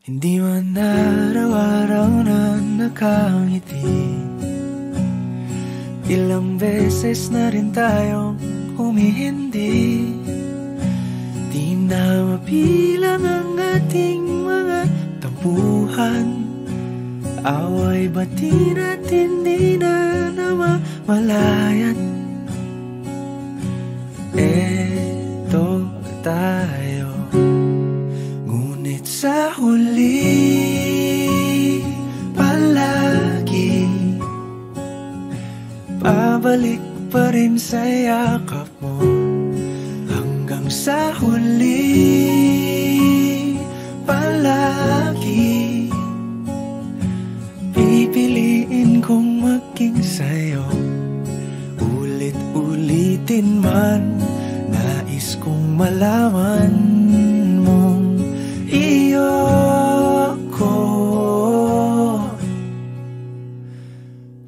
Hindi man araw-araw na nakangiti, ilang beses na rin tayong humihindi. Di na mabilang ang ating mga tampuhan, away bati natin di na namamalayat. Eto tayo, ngunit sa huli palagi pabalik pa rin sa yakap mo. Hanggang sa huli palagi pipiliin kong maging sa'yo. Ulit-ulitin man, nais kong malaman mong iyo ko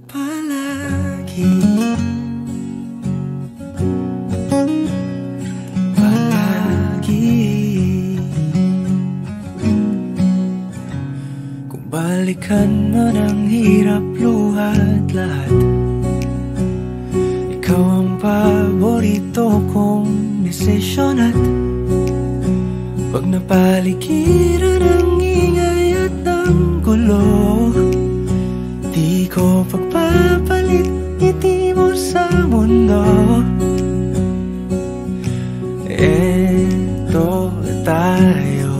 palagi. Kung balikan man ang hirap, luhat lahat, ikaw ang paborito kong desisyon. At pag napaligiran ang ingay at ang gulo, di ko pagpapalit ngiti mo sa mundo. Eto tayo,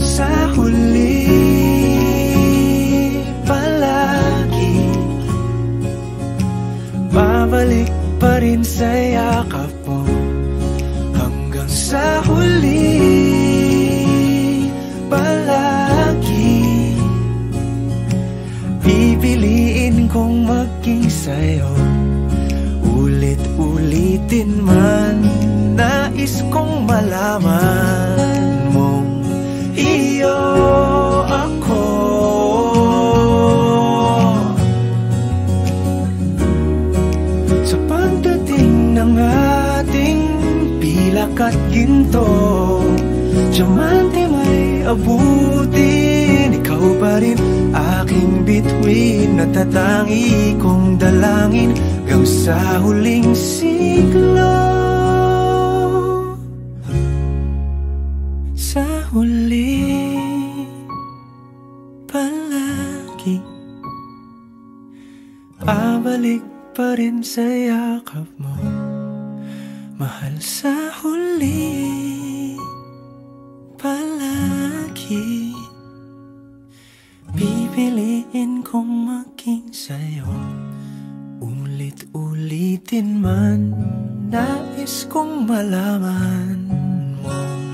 sa huli palagi babalik pa rin sa yakap mo. Hanggang sa huli palagi pipiliin kong maging sa'yo. Ulit-ulitin man, nais kong malaman mong iyo ako. Sa pagdating ng ating pilak at ginto, diamante may abutin, ikaw pa rin aking bituin, natatangi kong dalangin hanggang sa huling siglo. Sa huli palagi pabalik pa rin sa yakap mo, mahal. Sa huli palagi pipiliin kong maging sa'yo. Ulit-ulitin man, nais kong malaman mong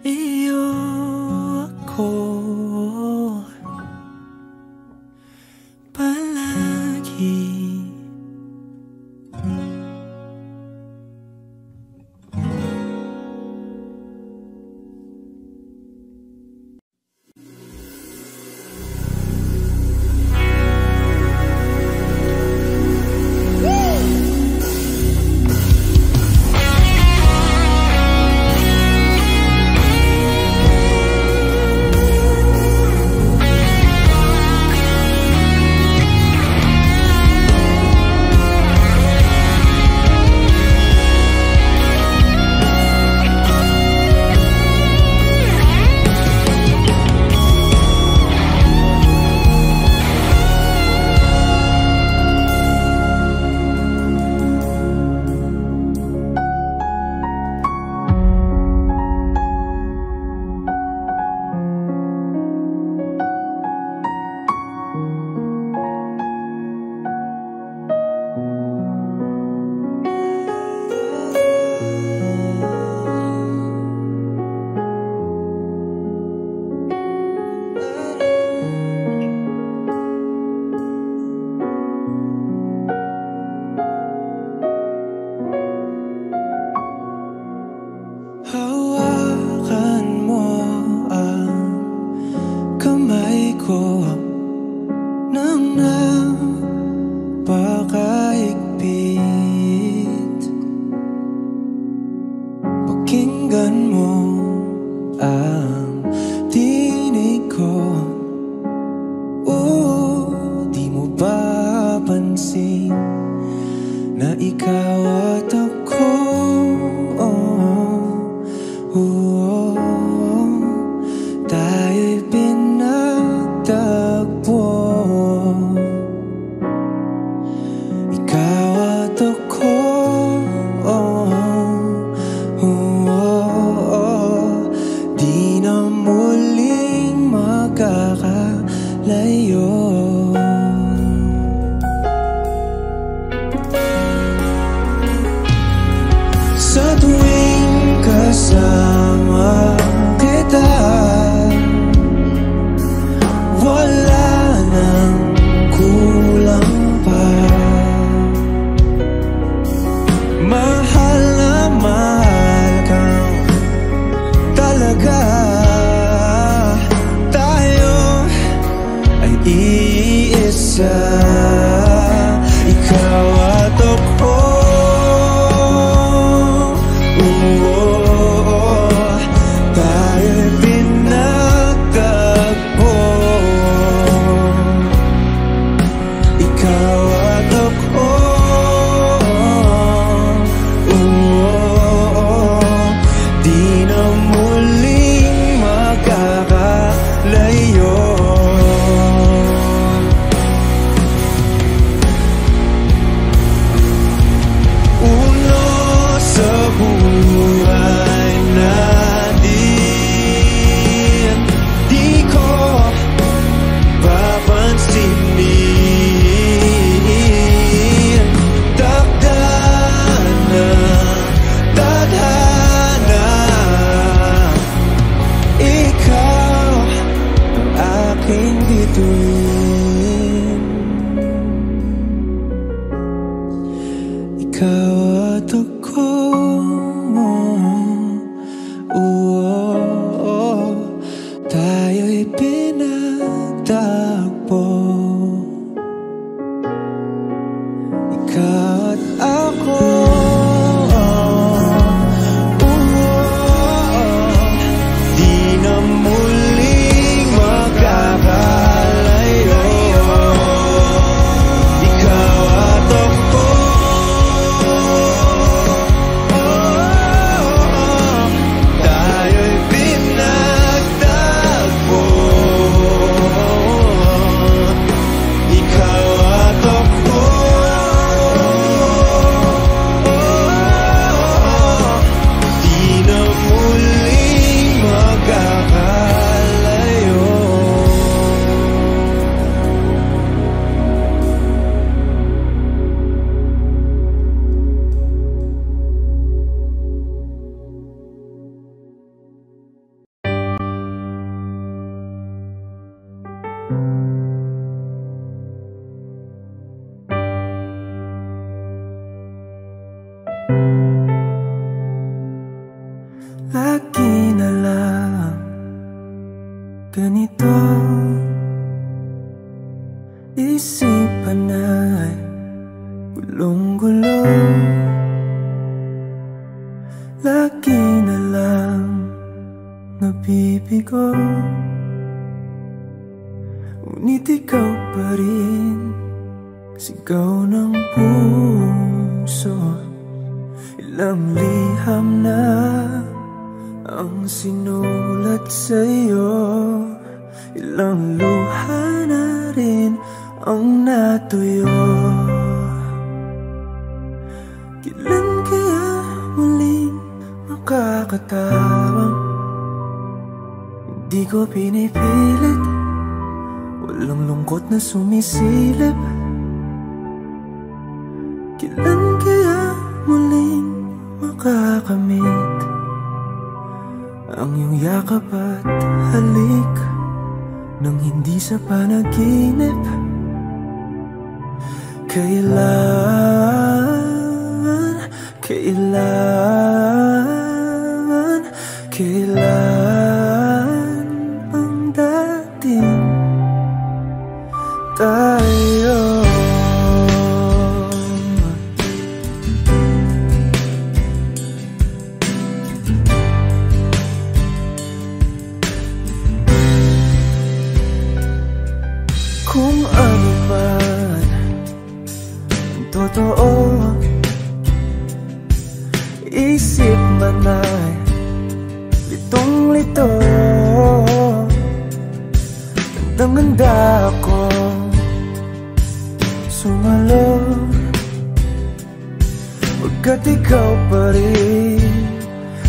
iyo ako palagi. na ikaw at ako. Tayo'y pinagtagpo. Ikaw at ako, di na muling magkakalayo. Sa tuwing kasama kita, wala nang kulang pa. Mahal na mahal kang talaga. Tayo ay iisa, ikaw at ako. Tayo'y pinagtagpo. Ikaw at ako, di na muling magkakalayo. Uno sa buhay natin, di ko papansinin. Tadhana, tadhana, ikaw ang aking bituin. Ikaw at ako, tayo'y pinagtagpo. Ikaw at ako, di na muling magkakalayo. Ikaw at ako, tayo'y pinagtagpo. Ikaw at ako, di na muling magkakalayo. Lagi na lang ganito, isipan ay gulong-gulo. Lagi na lang nabibigo, ngunit ikaw pa rin sigaw ng puso. Ilang liham na ang sinulat sa'yo, ilang luha na rin ang natuyo. Kailan kaya muling makakatawang hindi ko pinipilit, walang lungkot na sumisilip. Kailan kaya muling makakamit ang iyong yakap at halik nang hindi sa panaginip? Kailan, kailan, kailan ang dating tayo? Kung ano man ang totoo, isip man ay litong-lito. Gandang-ganda ako sumalo, pagkat ikaw pa rin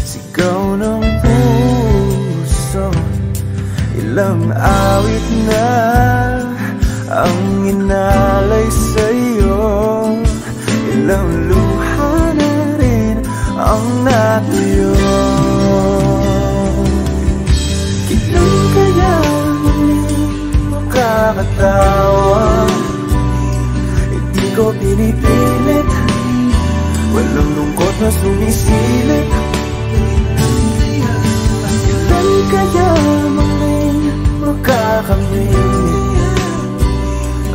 sigaw ng puso. Ilang awit na ang inalay sa'yo, ilang luha na rin ang natuyo. Kailan kaya muling makakatawa? Hindi ko pinipilit, walang lungkot na sumisilip. Kailan kaya muling makakamit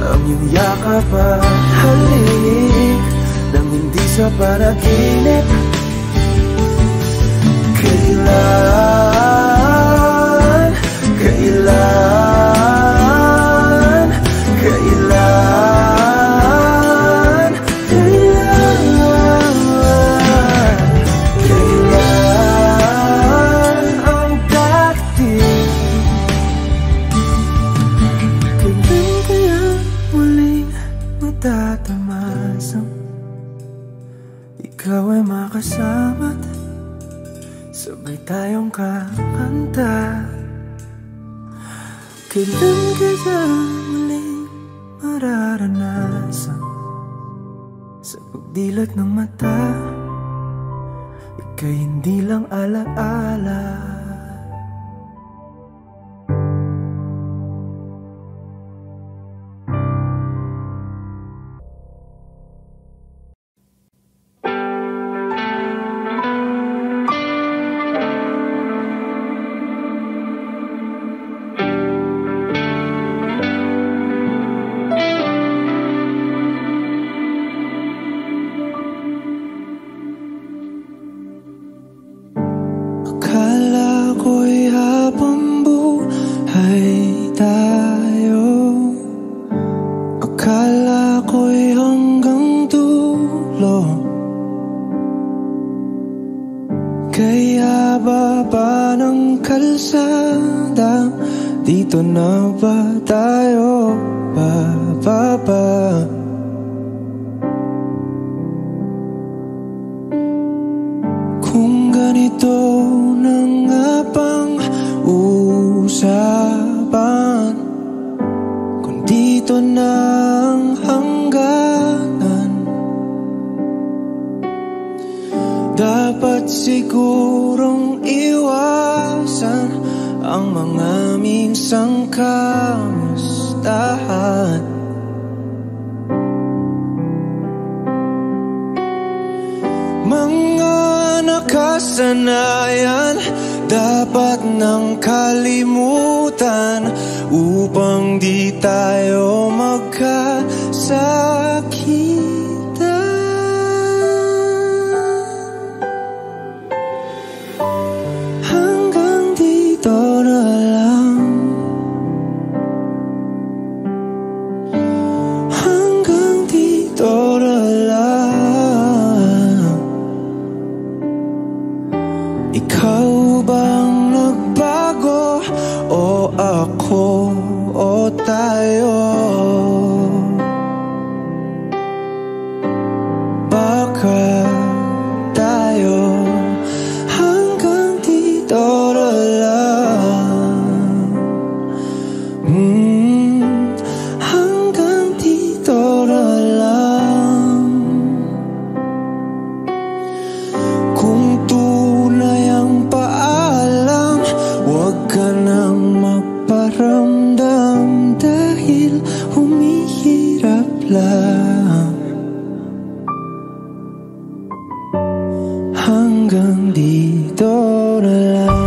ang iyong yakap at halik nang hindi sa panaginip? Kailan, kailan, kailan, kailan, kailan ang darating? Kailan kaya muling matatamasang ikaw ay makasama't sabay tayong kakanta? Kailan kaya muling mararanasan sa pagdilat ng mata ika'y hindi lang alaala? Akala ko'y habang buhay tayo, akala ko'y hanggang dulo. Kaya baba ng kalsada, dito na ba tayo bababa? Kung ganito na nga bang usapan, kung dito na ang hangganan, dapat sigurong iwasan ang mga minsang kamustahan. Mga nakasanayan dapat nang kalimutan upang di tayo magkasakitan. Hanggang dito na lang, hanggang dito na lang. Ikaw bang nagbago o ako o tayo? Baka tayo hanggang dito na lang, hanggang dito na lang. Kung tunay ang paalam, huwag ka nang magparamdam dahil humihirap lang. Hanggang dito na lang.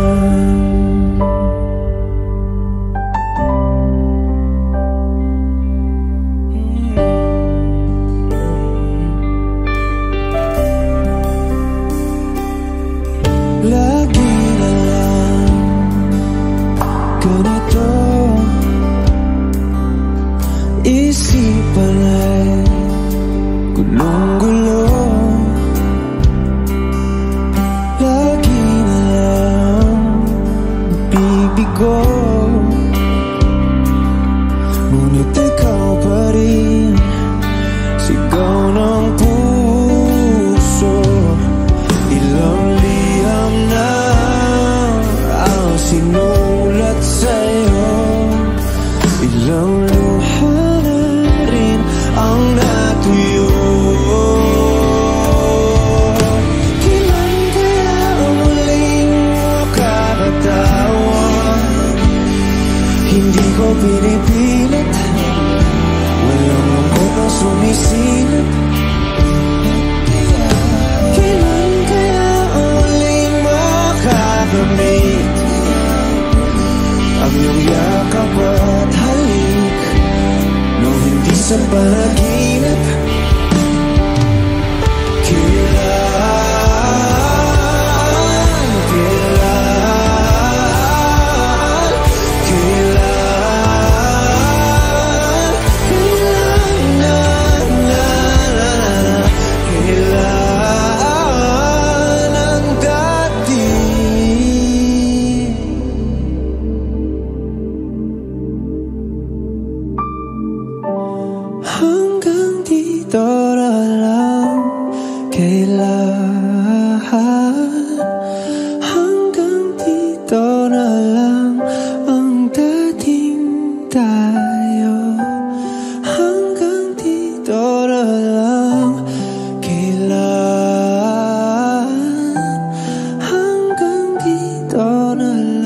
Lagi na lang ganito, isipan ay gulong-gulo. ko, ngunit ikaw pa rin, sigaw ng puso. Ilang liham na ang sinulat sa'yo, ilang luha na rin ang natuyo. Kailan kaya muling makakatawan? Hindi ko pinipilit, walang lungkot na sumisilip. Kailan kaya muling makakamit ang iyong yakap at halik nung hindi sa panaginip? Hanggang dito na lang, kailan? Hanggang dito na lang ang dating tayo. Hanggang dito na lang, kailan? Hanggang dito na lang.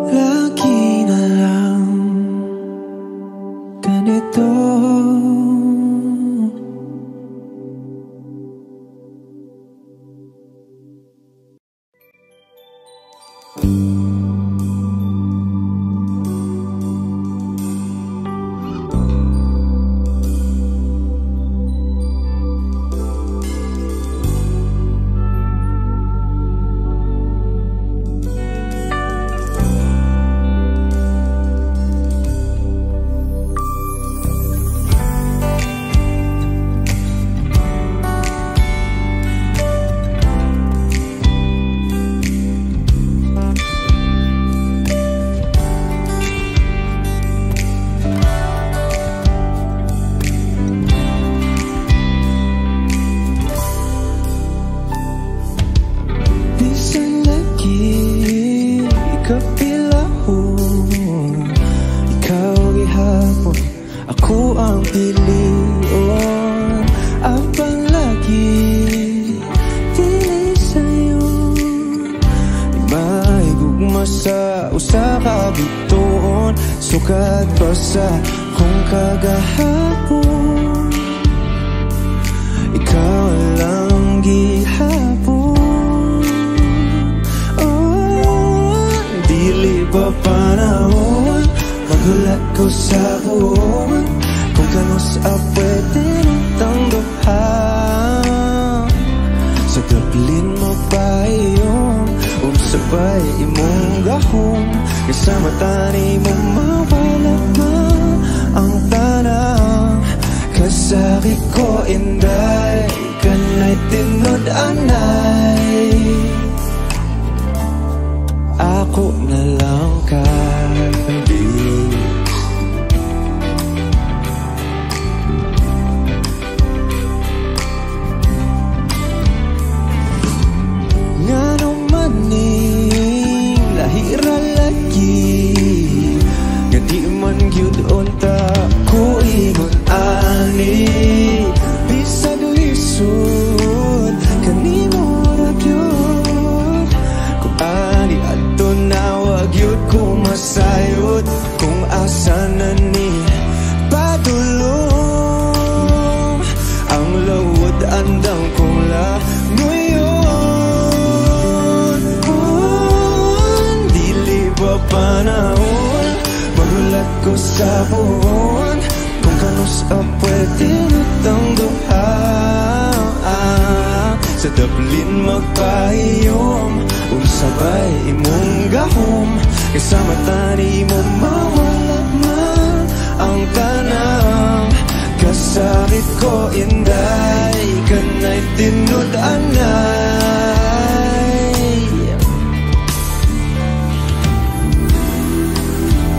Lagi na lang ganito. Ako ang pilion, abang lagi dili sa'yo. Di maigugma sa usa ka bituon, sukat pa sa kung kagahapon. Ikaw lang gihapon. Oh, dili ba panahon magulat ko sa buwan, kung kanus pwede nitang duha. Sa Dublin mo pa iyong sabay imong gahom, kasama tani mo mawala na ang tanang. Kasakit ko inday, kanay tinod anay, ako na lang kabi. Nga naman ning lahira lagi, nga di man gyud unta ko ingon ani. Bisag lisod kanimo ra gyud, kung ani adto na wag yun ko masayod. Kung asa na ni padulong ang lawod andang kong langoyon. Dili ba panahon magulat ko sa buwan, kung kanus pwede nitang duha. Sa Dublin magpahiyom, sabay imong gahom, kasama tani mo mawala man ang tanang. Kasakit ko inday, kanay tinud-anay.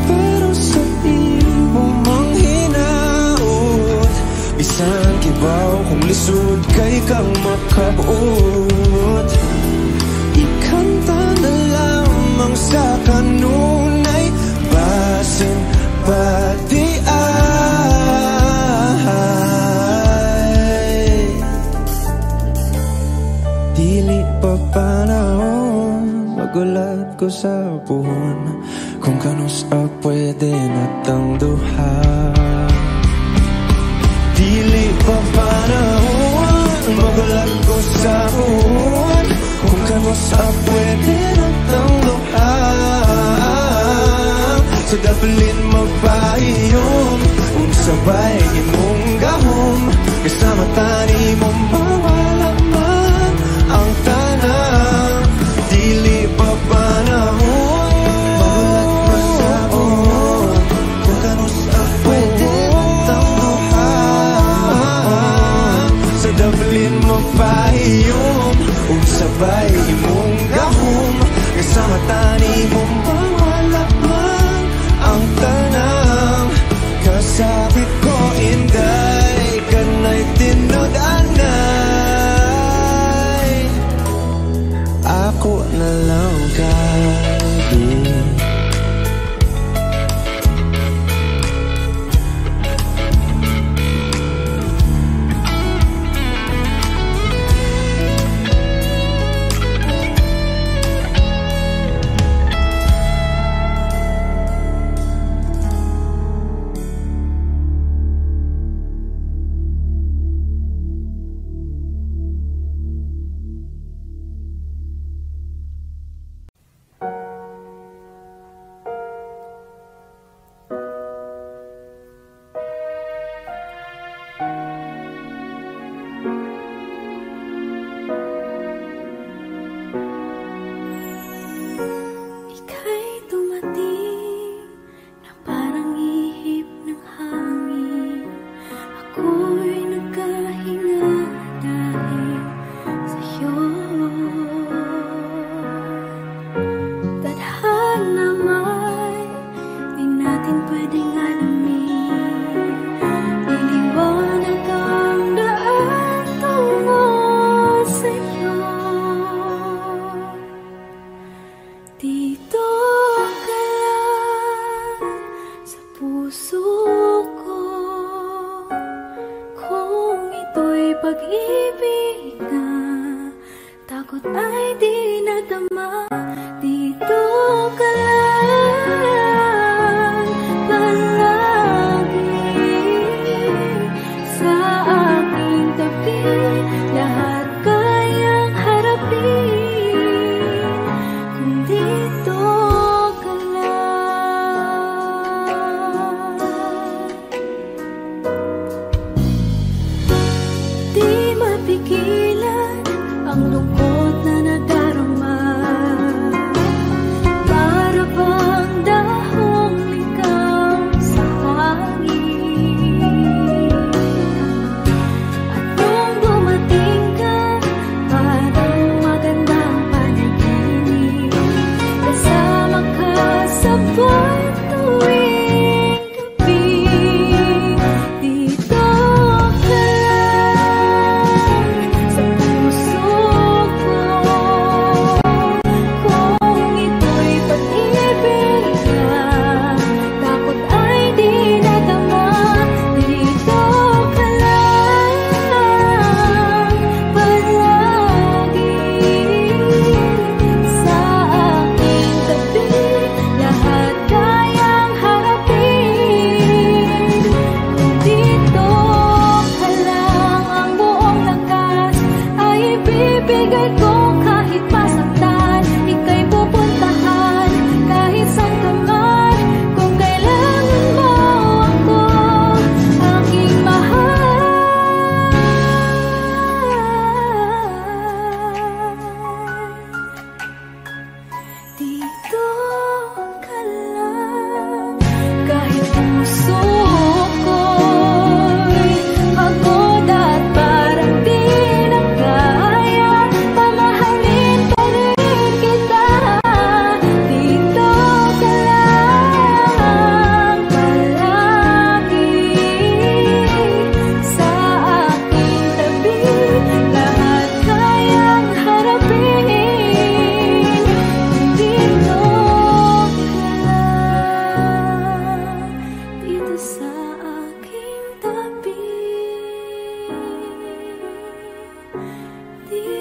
Pero sa imo mang hinaot, bisan kibaw kung lisod kay kang makabuot. Ikanta na lamang sa kanunay, basin pati ay. Dili pa panahon, magulat ko sa buhon, kung kanus pwede natang duha. Dili pa panahon, magulat ko sa buhon, kung kanus pwede natang duha. Sa daplin magpahiyom, kung sabay imong gahom, kasama tani mong mawalaman ang tanang. Dili pa panahon, magulat pa sa buhon, kung kanus pwede natang duha. Sa daplin magpahiyom, kung sabay imong gahom, kasama tani mong mawalaman ang tanang. Kasakit ko inday, kanay tinud-anay. Ako na lang kadi.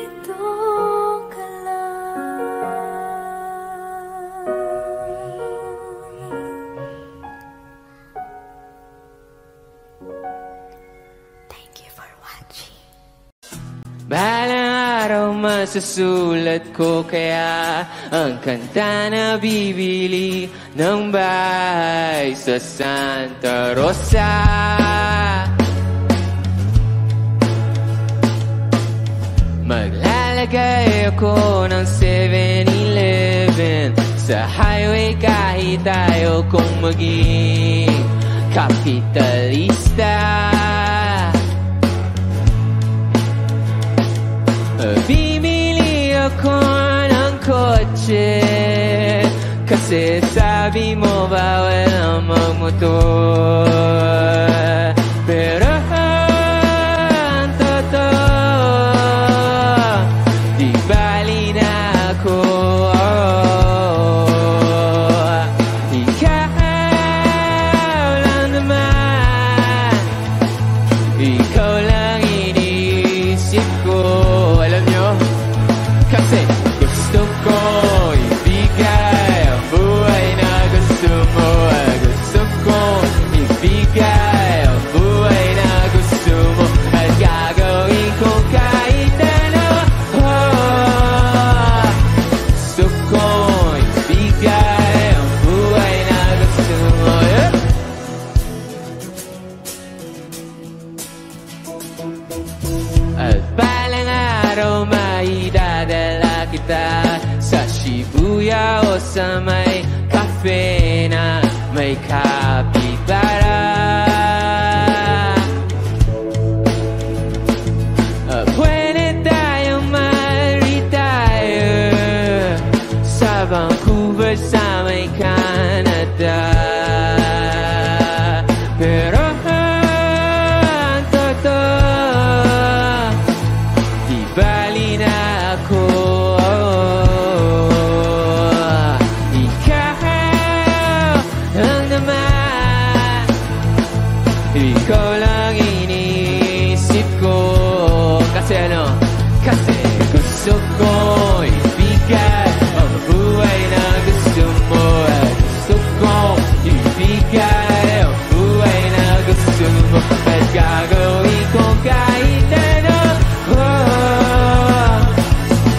ka lang. Thank you for watching. Balang araw masusulat ko kaya ang kanta na bibili ng bahay sa Santa Rosa. Maglalagay ako ng 7-Eleven sa highway kahit ayaw kong maging kapitalista. Bimili ako ng kotse kasi sabi mo bawal ang magmotor. Pero ang totoo, di bali na ako. Ikaw lang naman, ikaw lang iniisip ko. Kasi gusto ko ibigay ang buhay na gusto mo. Gusto ko ibigay ang buhay na gusto mo. At gagawin ko kahit ano. Gusto ko ibigay ang buhay na gusto mo. At balang araw maidadala kita sa Shibuya o sa may cafe na may kapitbahay. Pwede tayong mag-retire sa Vancouver sa may Canada. Pero ang totoo, di bali na ako. Ikaw lang naman, ikaw lang iniisip ko. Kasi ano? Kasi gusto ko ibigay ang buhay na gusto mo. Gusto ko ibigay ang buhay na gusto mo. At gagawin ko kahit ano.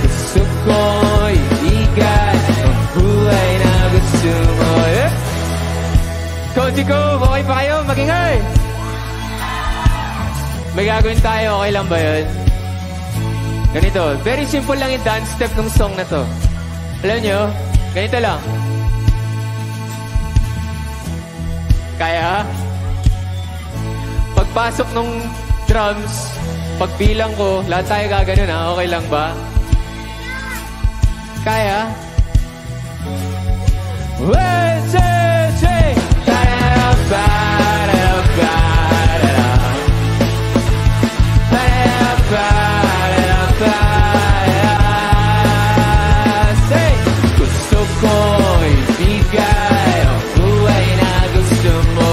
Gusto ko ibigay ang buhay na gusto mo. Konti ko, okay pa kayo? Magingay! May gagawin tayo, okay lang ba yun? Ganito, very simple lang yung dance step ng song na to. Alam nyo, ganito lang. Kaya? Pagpasok ng drums, pagbilang ko, lahat tayo gaganon ha, okay lang ba? Kaya? 1, 2, 3! Gusto ko ibigay ang buhay na gusto mo.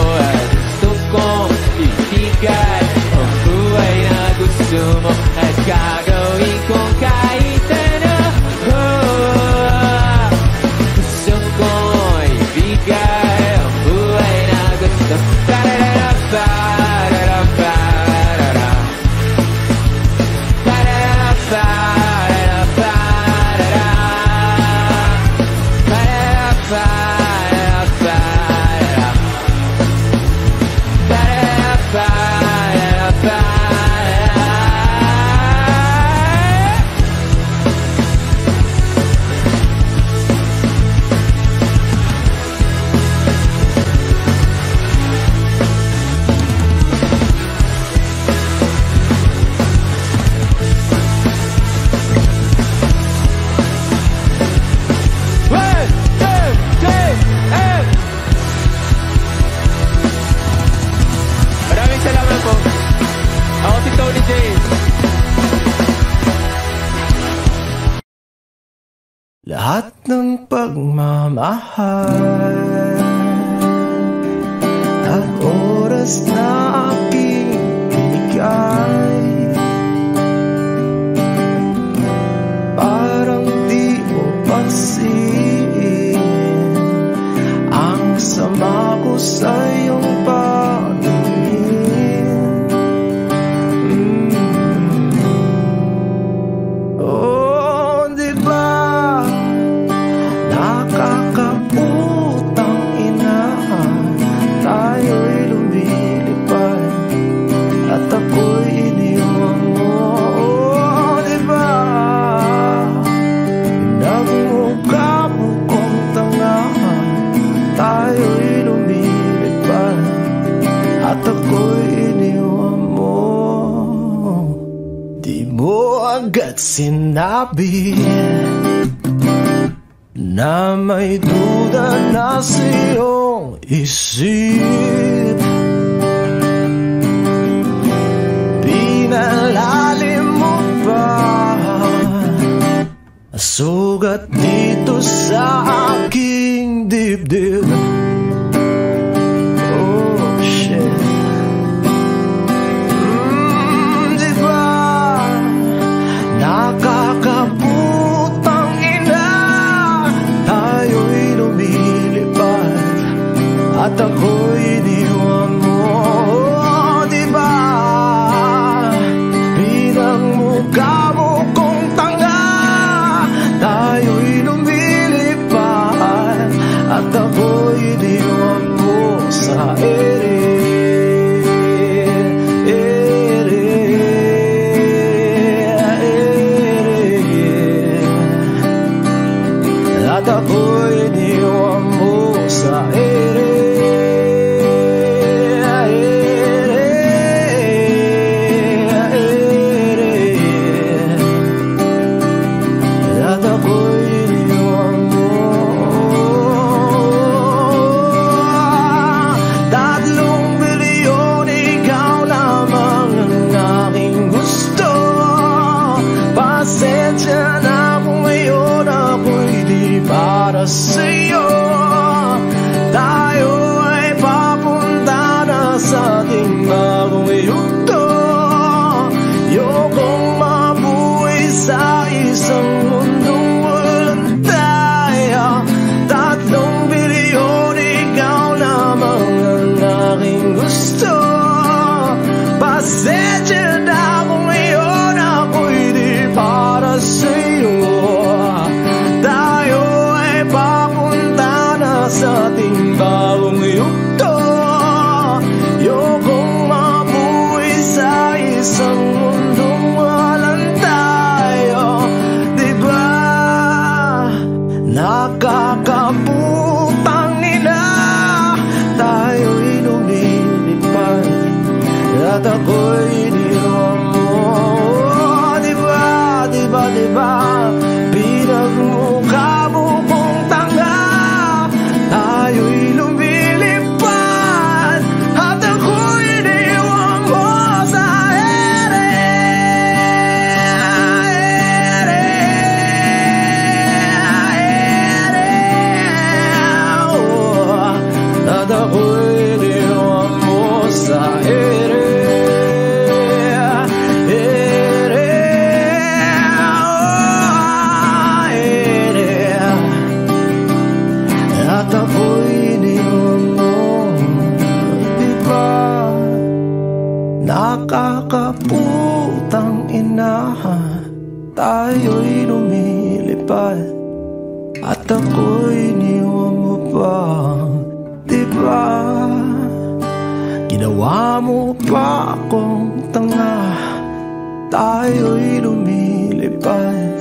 Gusto ko ibigay ang buhay na gusto mo. At gagawin ko kahit ano. Gusto ko ibigay ang buhay na gusto mo. Lahat ng pagmamahal at oras na aking binigay sinabi na may duda na sa iyong isip. Pinalalim mo pa sugat dito sa aking dibdib. Oh shit. Diba nakakaputang ina, tayo'y lumilipad at ako'y iniwan mo. Oh, diba pinagmukha mo kong tanga, tayo'y lumilipad at ako'y iniwan mo sa ere. At ako'y iniwan mo sa ere. At ako'y iniwan mo. 3 bilyon, ikaw lamang ang aking gusto. Pasensya na kung ngayon ako'y di para sa'yo. Tayo ay papunta na sa ating bagong yugto. Ayokong mabuhay sa isang mundong walang tayo. 3 bilyon, ikaw lamang ang aking gusto. Pasensya na kung ngayon ako'y di para sa'yo. Tayo ay papunta na sa ating bagong yugto. Ayokong mabuhay sa isang mundong walang tayo. Diba nakakaputang ina, tayo'y lumilipad at ako'y iniwan mo. Diba, diba, diba pinagmukha mo kong tanga, tayo'y lumilipad at ako'y iniwan mo sa ere. At ako'y iniwan mo sa ere. At ako'y iniwan mo. Diba nakakaputang ina, tayo'y lumilipad at ako'y iniwan mo pa. Diba ginawa mo pa akong tanga, tayo'y lumilipad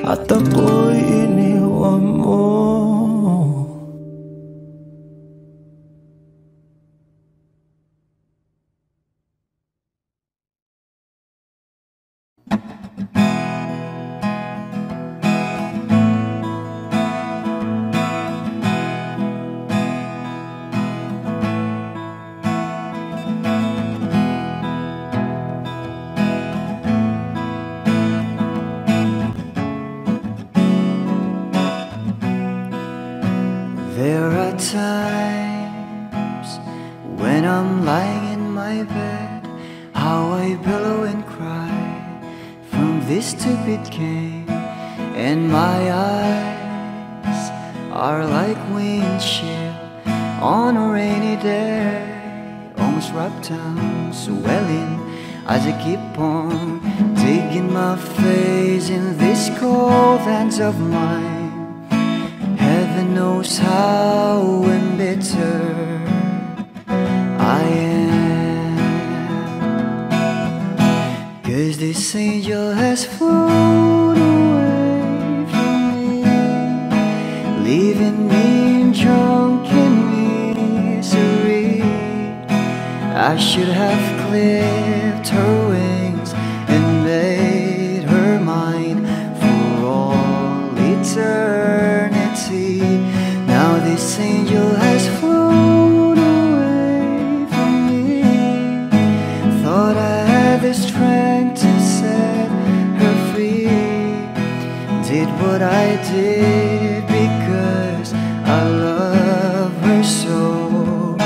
at ako'y iniwan mo. There are times when I'm lying in my bed, how I billow and cry from this stupid game, and my eyes are like windshield on a rainy day, almost wrapped down, swelling as I keep on digging my face in these cold hands of mine. Heaven knows how embittered I am, 'cause this angel has flown away from me, leaving me in drunken misery. I should have clipped her wings and made her mine. did what I did because I love her so.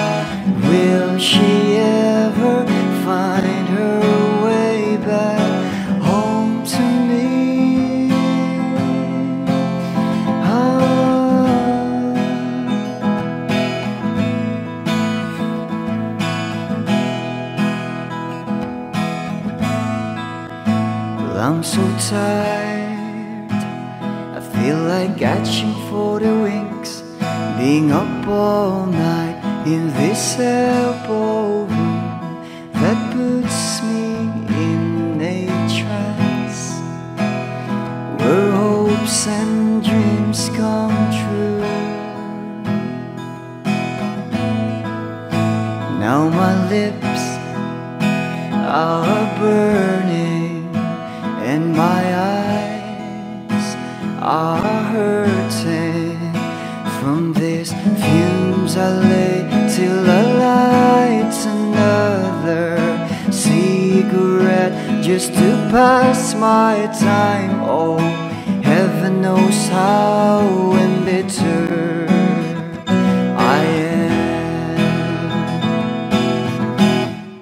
Will she ever find her way back home to me? Well, I'm so tired, I feel like catching for the wings, being up all night in this elbow room that puts me in a trance, where hopes and dreams come true. Now my lips are burning and my eyes are hurting from these fumes I lay till I light another cigarette just to pass my time. Oh, heaven knows how embittered I am,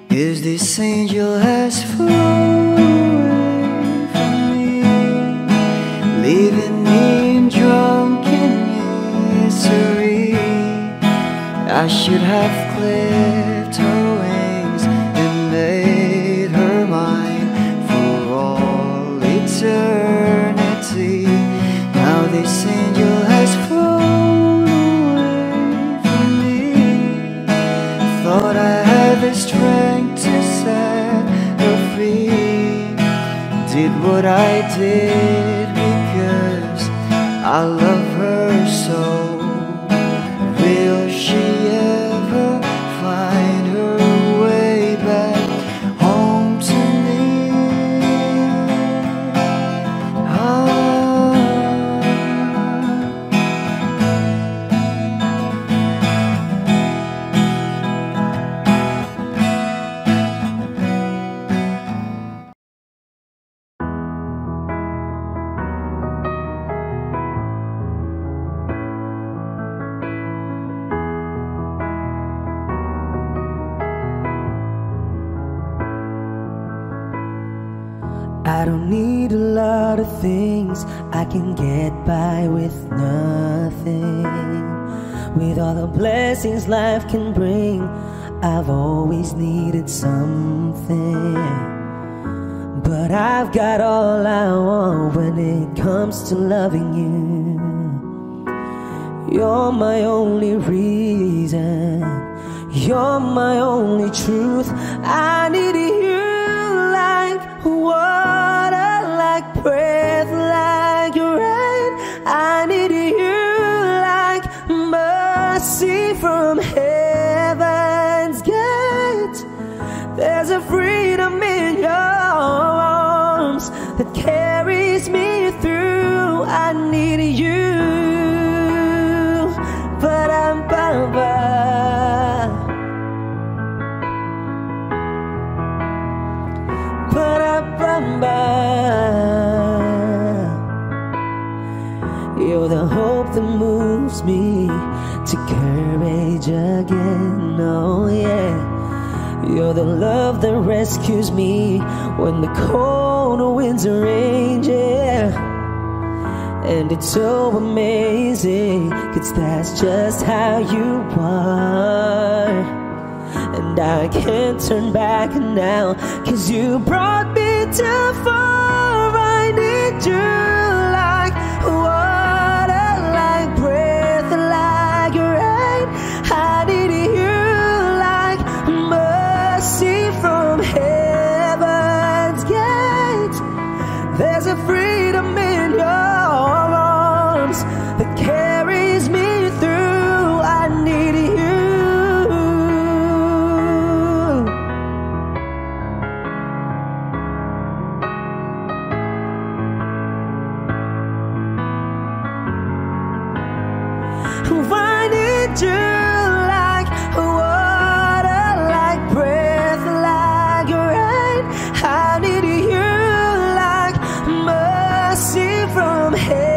'cause this angel has flown away from me, leaving me drunken misery. I should have clipped her wings and made her mine for all eternity. Now this angel has flown away from me. Thought I had the strength to set her free. Did what I did because I love her so. Will she ever find her way back home to me? I don't need a lot of things, I can get by with nothing. With all the blessings life can bring, I've always needed something. But I've got all I want when it comes to loving you. You're my only reason, you're my only truth. I need you like water, like breath, like rain. I need you like mercy from heaven's gate. There's a freedom in your arms that carries me through. I need you, but I'm you're the hope that moves me to courage again. Oh yeah, you're the love that rescues me when the cold winds range. Yeah, and it's so amazing, 'cause that's just how you are. And I can't turn back now, 'cause you brought me too far. I need you like water, like breath, like rain. I need you like mercy from heaven's gate. There's a freedom in your arms that carries me through. I need you. I need you like water, like breath, like rain. I need you like mercy from heaven.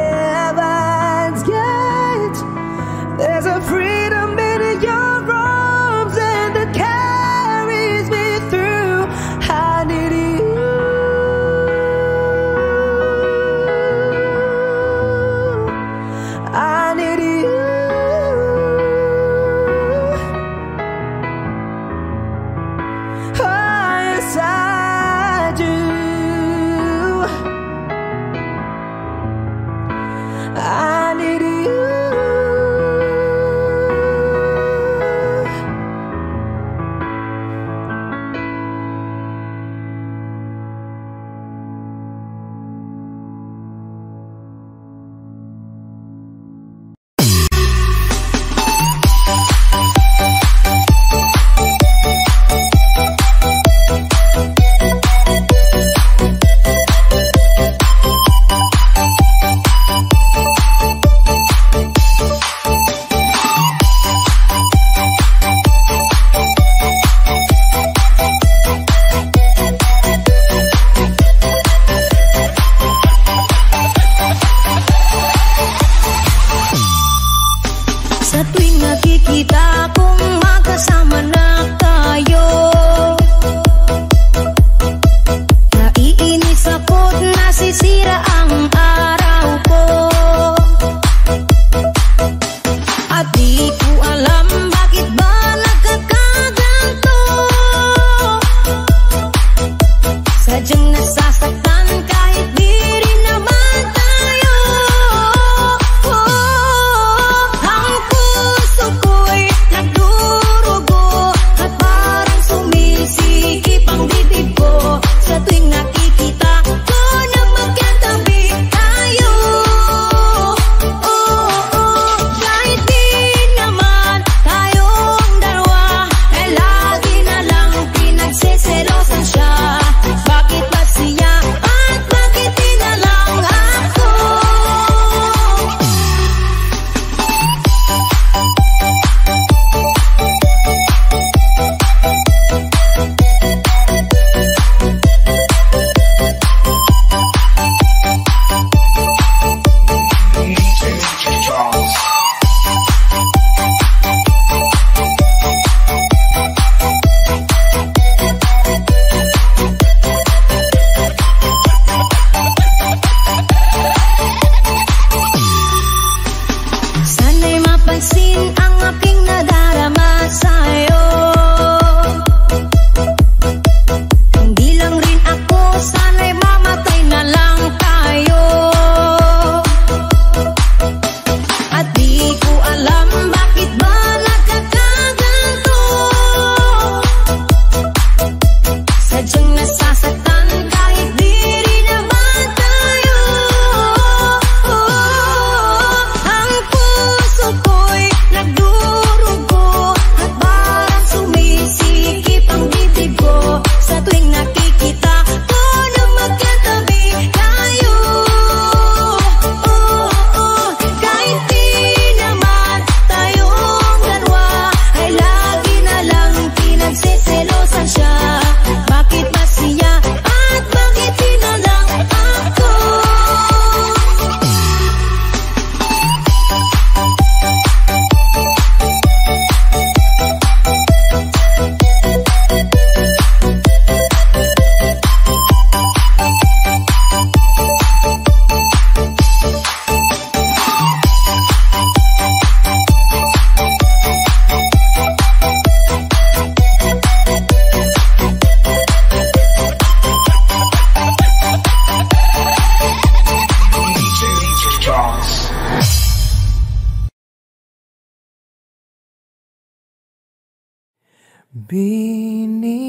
Bini,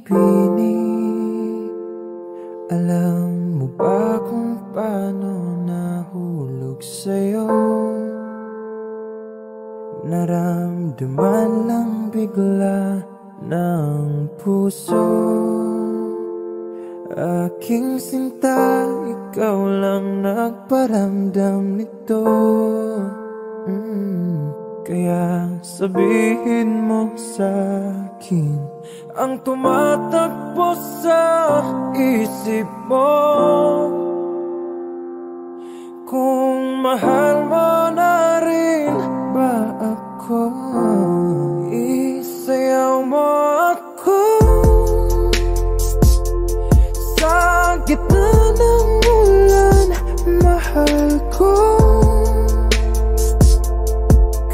Bini, alam mo ba kung paano nahulog sa'yo? Naramdaman lang bigla ng puso. Aking sinta, ikaw lang nagparamdam nito. Kaya sabihin mo sa'kin ang tumatakbo sa isip mo. Kung mahal mo na rin ba ako, isayaw mo ako sa gitna ng ulan, mahal ko.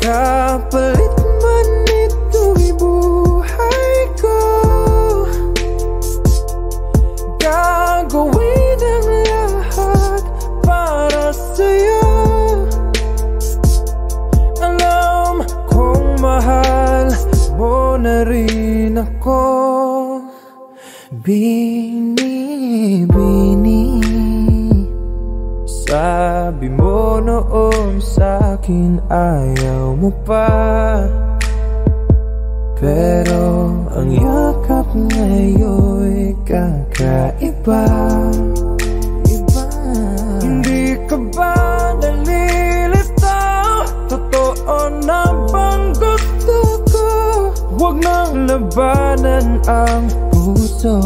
Kapalit man ito'y buhay ko, gagawin ang lahat para sa'yo. Alam kong mahal mo na rin ako. Bini, Bini, sabi mo noon sa'kin ayaw mo pa, pero ang yakap ngayon'y kakaiba. Hindi ka ba nalilitaw? Totoo na bang gusto ko? Huwag nang labanan ang puso.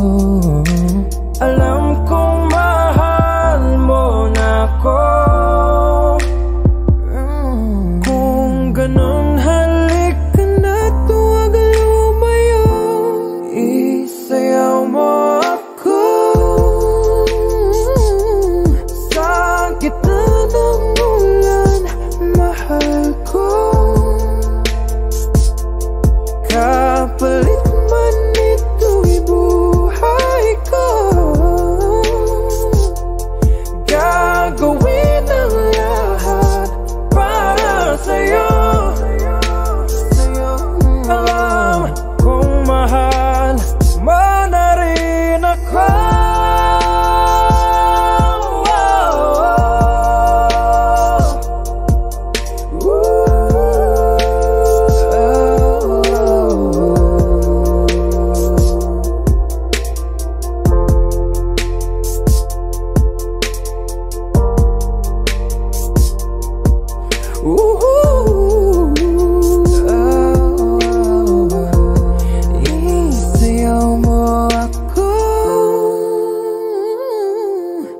Alam kong mahal mo na ako. Kung ganun, halik ka na, tuwag lumayo. Isayaw mo ako sa gitna ng ulan, mahal ko. Kapalit man ito'y buhay ko, gagawin ang lahat para sa'yo. Alam kong mahal mo na rin ako. Isayaw mo ako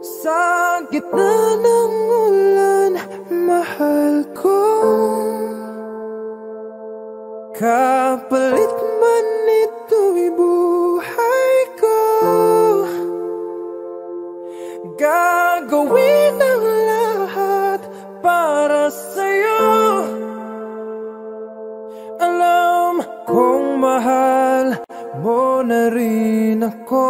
sa gitna ng ulan, mahal ko. Kapalit man ito'y buhay ko, gagawin ang lahat para sa'yo. Alam kong mahal mo na rin ako.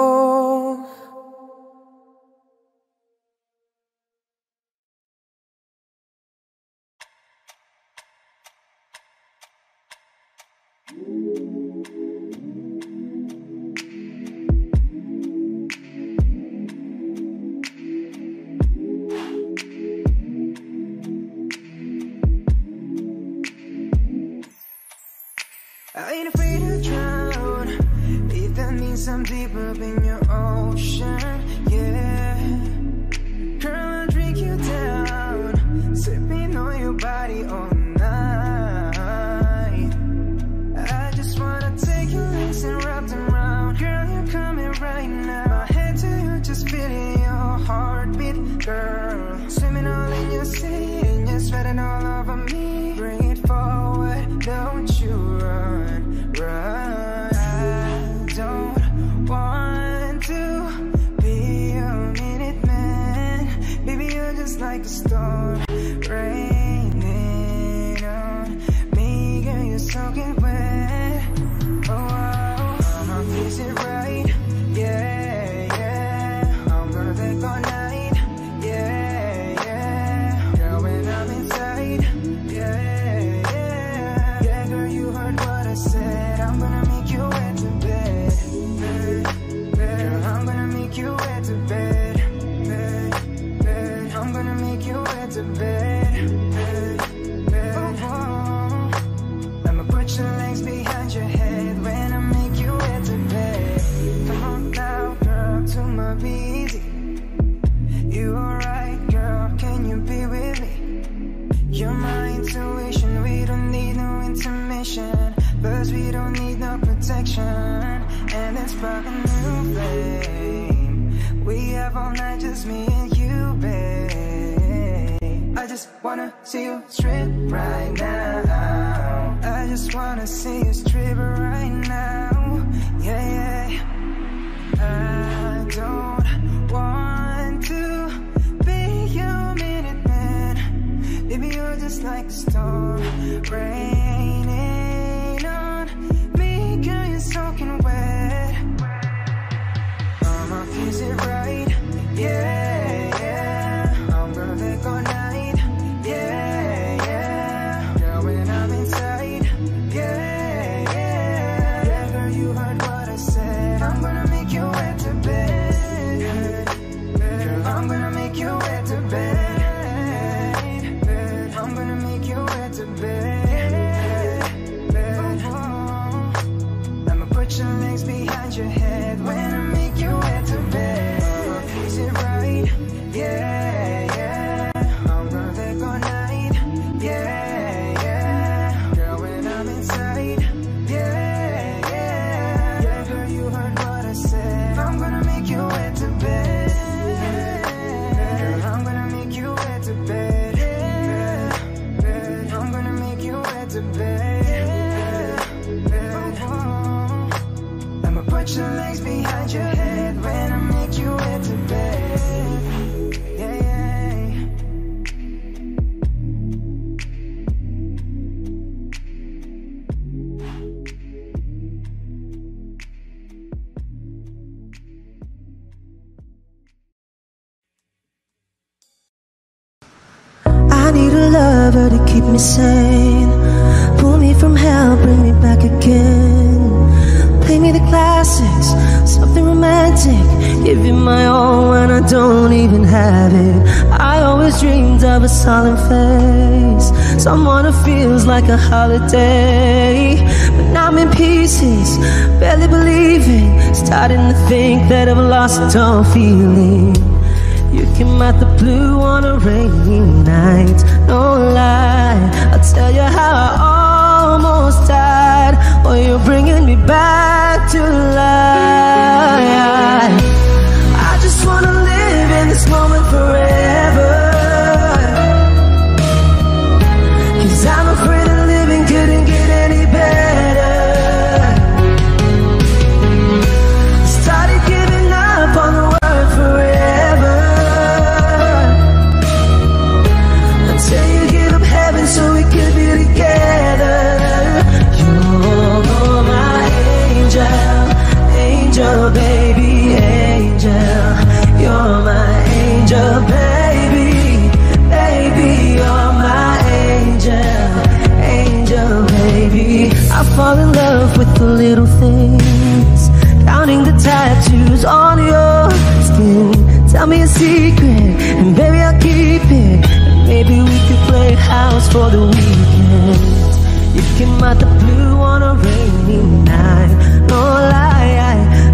I ain't afraid to drown, if that means I'm deep up in your ocean, yeah. Girl, I'll drink you down, sipping on your body all night. I just wanna take your legs and wrap them around. Girl, you're coming right now. My head to you, just feeling your heartbeat, girl. Swimming all in your sea, and you're sweating all over me. Bring it forward, don't you run, run. I don't want to be a minute man. Baby, you're just like a storm raining on me. Girl, you're soaking wet. Oh, I'ma fix it right. Yeah, yeah. I'm gonna take all night. Yeah, yeah. Girl, when I'm inside. Yeah, yeah. Yeah, girl, you heard what I said. I'm gonna make you into bed. I'ma put your legs behind your head when I make you into bed. Come on now, girl, too much be easy. You alright, girl, can you be with me? You're my intuition, we don't need no intermission, cause we don't need no protection. And let's spark a new flame. We have all night, just me and you, babe. I just wanna see you strip right now. I just wanna see you strip right now. Yeah, yeah. I don't want to be your minute man. Baby, you're just like a storm raining on me, girl, you're soaking wet. Is it right? Yeah, yeah. I'm gonna take all night. Yeah, yeah. Girl, when I'm inside. Yeah, yeah. Yeah, girl, you heard what I said. I'm gonna make you wet to bed. Girl, I'm gonna make you wet to bed. I'm gonna make you wet to bed. I'ma put your legs behind your head when I make you wet to bed. Is it right? Yeah, yeah. I'm gonna take all night. Yeah, yeah. Girl, when I'm inside. Yeah, yeah. Yeah, girl, you heard what I said. I'm gonna make you wet to bed. Girl, I'm gonna make you wet to bed. I'm gonna make you wet to bed. I'ma put your legs behind your head when I make you wet to bed. Yeah, yeah. I need a lover to keep me sane. Pull me from hell, bring me back again. Play me the classics, something romantic. Give you my all when I don't even have it. I always dreamed of a solemn face, someone who feels like a holiday. But now I'm in pieces, barely believing, starting to think that I've lost all feeling. You came out the blue on a rainy night, no lie. I'll tell you how I almost died. Oh, you're bringing me back to life. I just wanna live in this moment forever, 'cause I'm afraid that living couldn't get any better. Started giving up on the word forever, until you give up heaven so we could be together. You're my angel, angel, baby, angel. You're my angel, baby, baby. You're my angel, angel, baby. I fall in love with the little things, counting the tattoos on your skin. Tell me a secret, and baby I'll keep it. And maybe we could play house for the weekend. You came out the blue on a rainy night, no lie.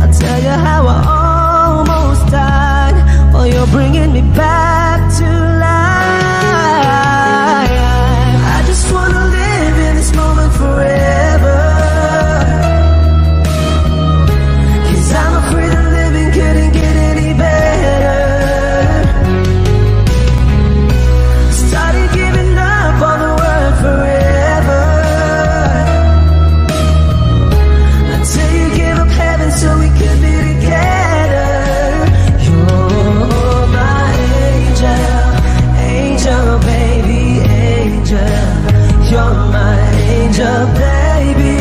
I'll tell you how I almost died. Oh, you're bringing me back to life. I just wanna live in this moment forever, 'cause I'm afraid that living couldn't get any better. Started giving up on the word forever, until you give up heaven so we could be together. You're my angel, angel, baby, angel. You're my angel, baby,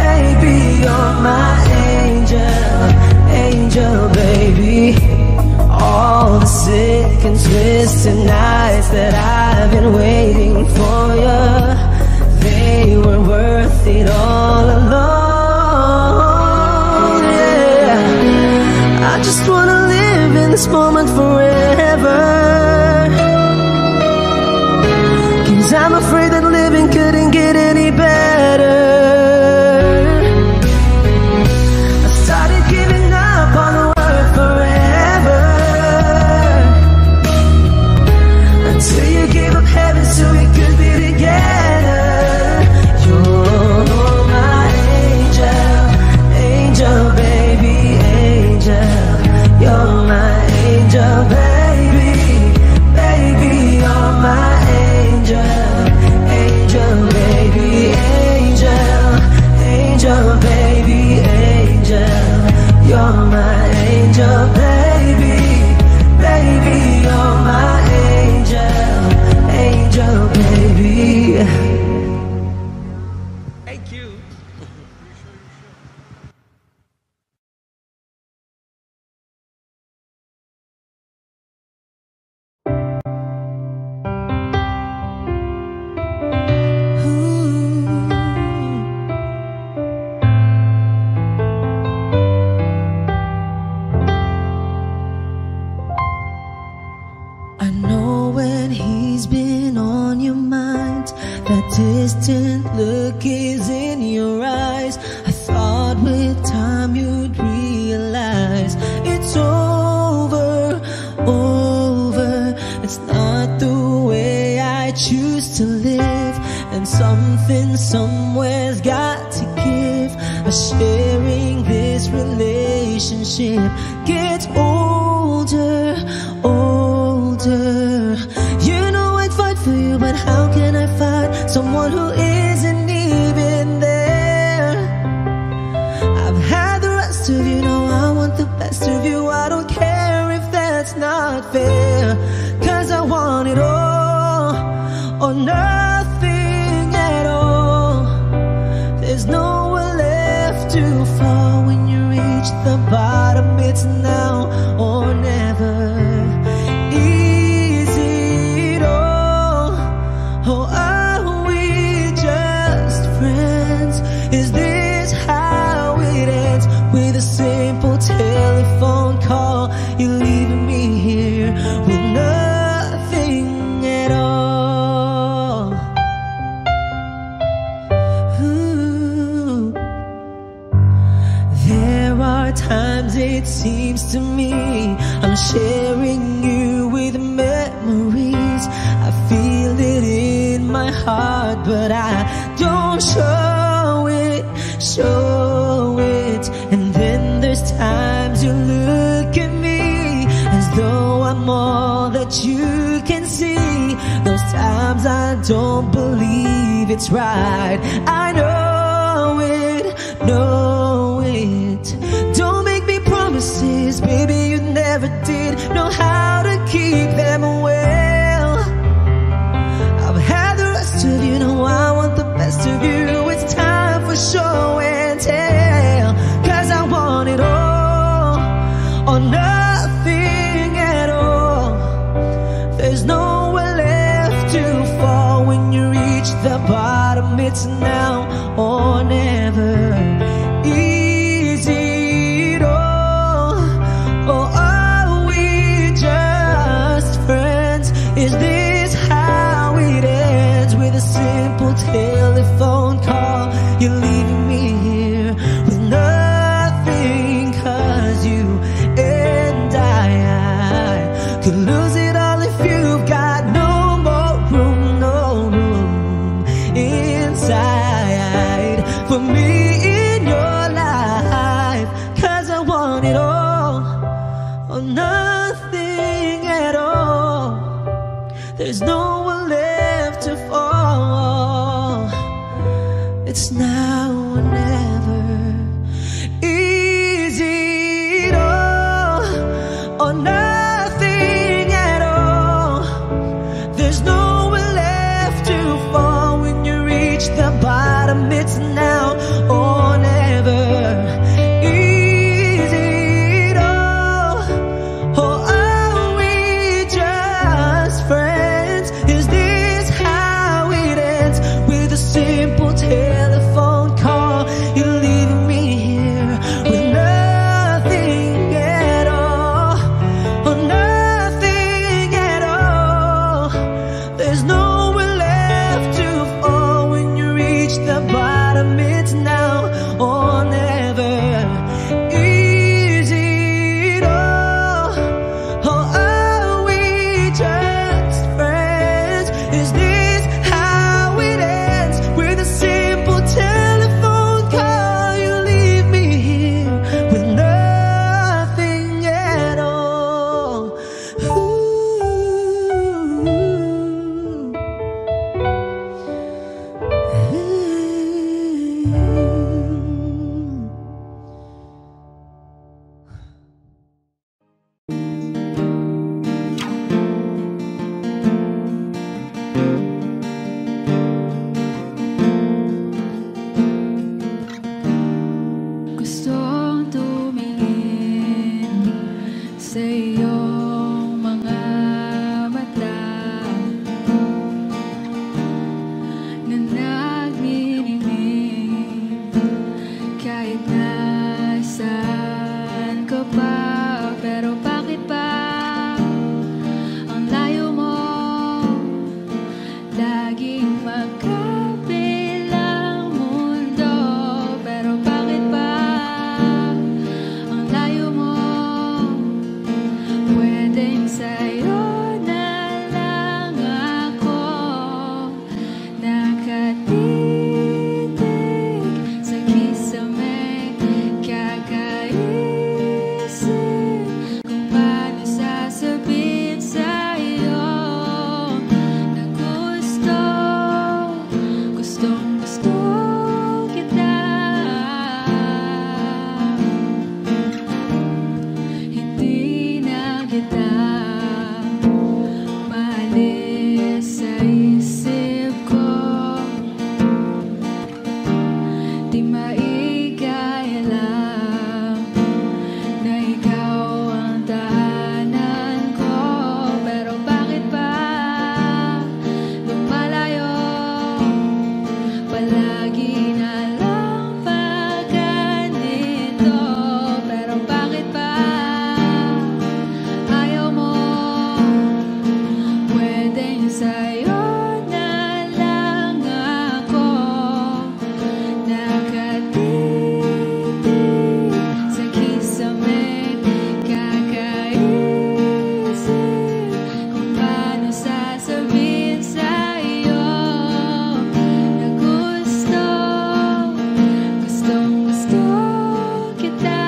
baby. You're my angel, angel, baby. All the sick and twisted nights that I've been waiting for you, they were worth it all alone. Yeah, I just wanna live in this moment forever, always been on your mind. That distant look is in your eyes. I thought with time you'd realize it's over, over. It's not the way I choose to live, and something somewhere's got to give. Sharing this relationship gets older, older. You know I'd fight for you, but how can I fight someone who isn't even there? I've had the rest of you, know I want the best of you. I don't care if that's not fair, 'cause I want it all or nothing at all. There's nowhere left to fall when you reach the bottom. It's now or never. Is it all, or are we just friends? Is this how it ends? With a simple telephone call, you're leaving me here with nothing at all. Ooh. There are times it seems to me I'm sharing you with memories. I feel it in my heart, but I don't show it, show it. And then there's times you look at me as though I'm all that you can see. Those times I don't believe it's right. I know it, know it. Don't make me promises, baby, you never did know how to keep them well. I've had the rest of you, know I want the best of you. It's time for show and tell, 'cause I want it all or nothing at all. There's nowhere left to fall when you reach the bottom. It's now or never. Is it all, or are we just friends? Is this how it ends? With a simple telephone call, you're leaving me here with nothing. 'Cause you and I could lose it all if you've got no more room, no room inside for me in your life. 'Cause I want it all or nothing at all. There's nowhere left to fall. It's now or never. Is it all or nothing at all? There's nowhere left to fall when you reach the bottom. It's now or never. Is it all, or are we just friends? Is this how it ends? With a simple telephone call, you sa'yo na lang ako nakatitig sa kisame, kakaisip kung paano sasabihin sa'yo na gustong gusto kita.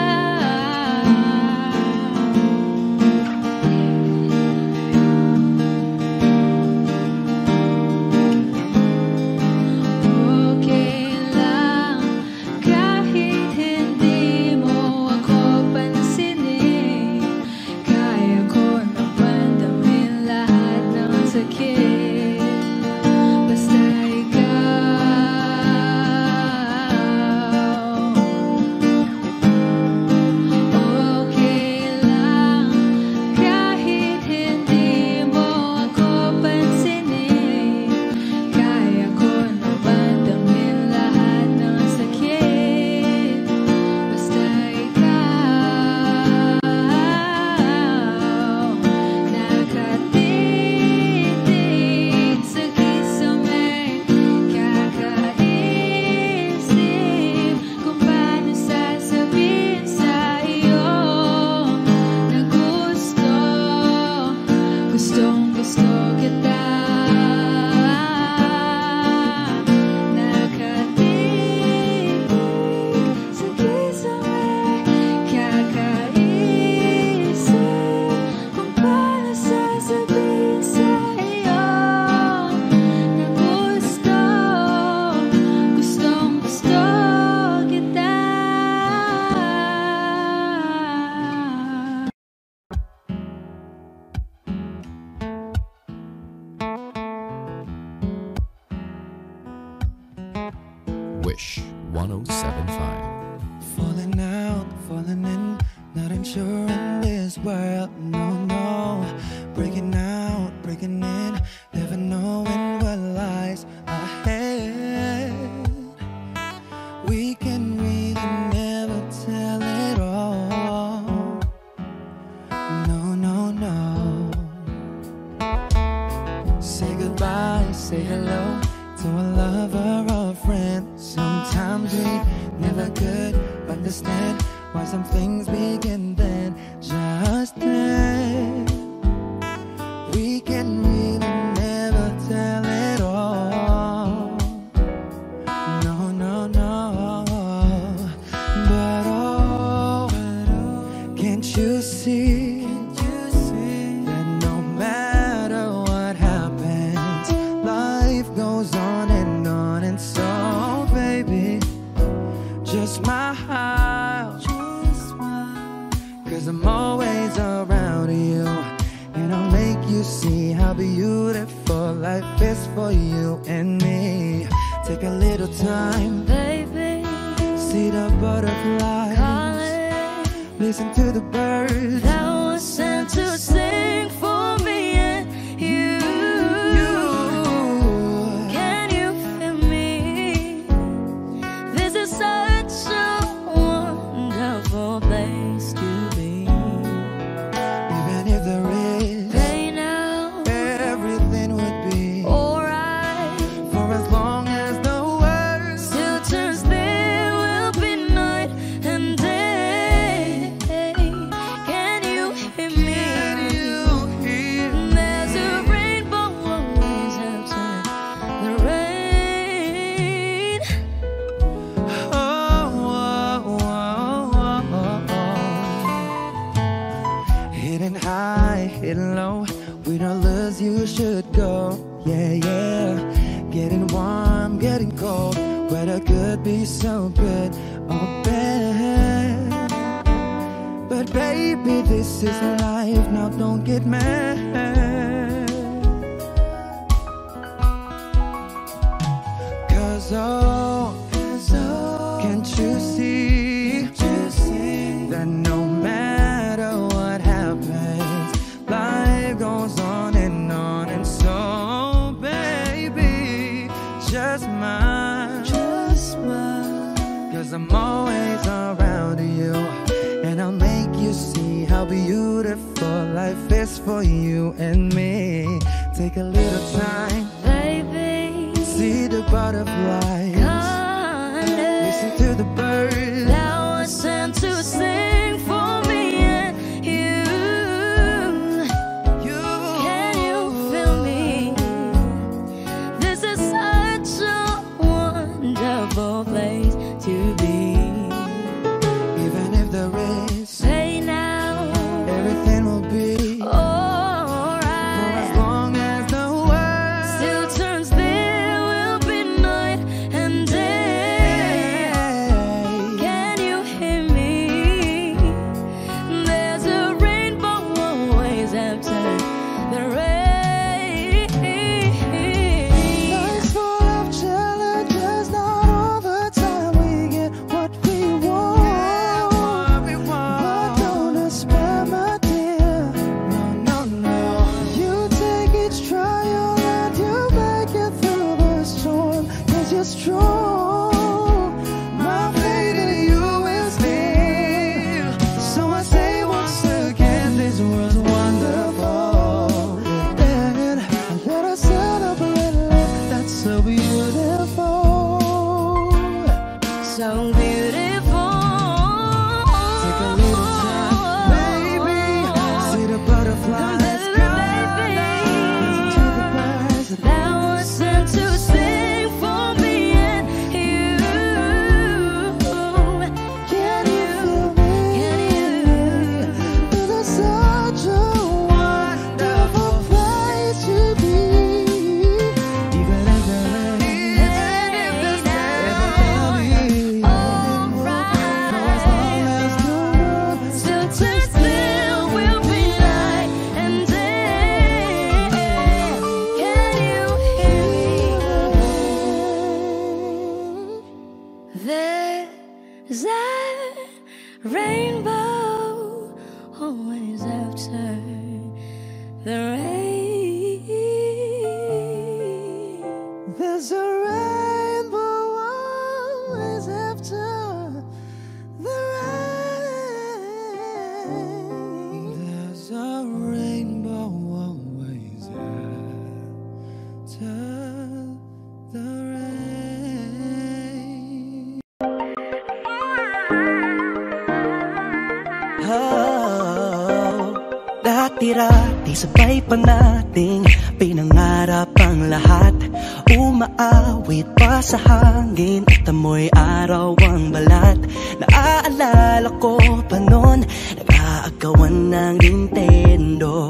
Okay lang kahit hindi mo ako pansinin, kaya ko naman damhin lahat ng sakit basta ikaw. Okay lang kahit hindi mo ako pansinin, kaya ko naman damhin lahat ng sakit basta ikaw. Nakatitig sa kisame, kakaisip kung paano sasabihin sa'yo na gustong gusto kita. Nakatitig sa kisame, kakaisip kung paano sasabihin sa'yo na gustong gusto kita. Wish 1075. Falling out, falling in, not unsure in this world, no, no. Breaking out, breaking in, never knowing what lies ahead. We can really never tell it all. No, no, no. Say goodbye, say hello to a lover or a friend. Sometimes we never could understand why some things begin then, just then. We can really never tell it all. No, no, no. But oh, can't you see that no matter what happens, life goes on and so, baby, just smile, 'cause I'm always around you, and I'll make you see how beautiful life is for you and me. Take a little time, Baby, see the butterflies, calling listen to the birds. that was sent to sing for me and you. Can you feel me? This is such a wonderful place to be. Even if there is Right now, everything would be alright. for as long as the world Still turns, there will be night and day. Can you hear me? There's a rainbow always after the rain. Hidden high, hidden low, we don't lose, you should go. Yeah, yeah. Getting warm, getting cold, weather could be so good or bad. But baby, this is life, now don't get mad. Cause oh, can't you see that no matter what happens, life goes on, and so, baby, just smile, 'cause I'm always around you, and I'll make you see how beautiful life is for you and me. Take a little time, baby. see the butterflies, listen to the birds that was sent to sing for me and you. Can you feel me? This is such a wonderful place to be. Even if there is Say now, everything will be alright. as long as the world Still turns, there will be night and day. Can you hear me? There's a rainbow always after the rain. Life's full of challenges, not all the time we get what we want. But don't despair, my dear. No, no, no. You take each trial and you make it through the storm, 'cause you're strong. My faith in you is real. So I say once again, this world's wonderful. And let us celebrate love that's so beautiful. So beautiful. Take a little time, baby. See the butterflies, listen to the birds. That was sent to sing for me and you. Can you feel me? This is such a wonderful place to be. Even if there is everything will be as long as the world Still turns, there will be night and day. Can you hear me? There's a rainbow always after the rain. There's a rainbow always after the rain. There's a rainbow always after the rain. Dati-rati sabay pa nating pinangarap ang lahat. Umaawit pa sa hangin at amoy araw ang balat. Naaalala ko pa noon, nag-aagawan ng Nintendo.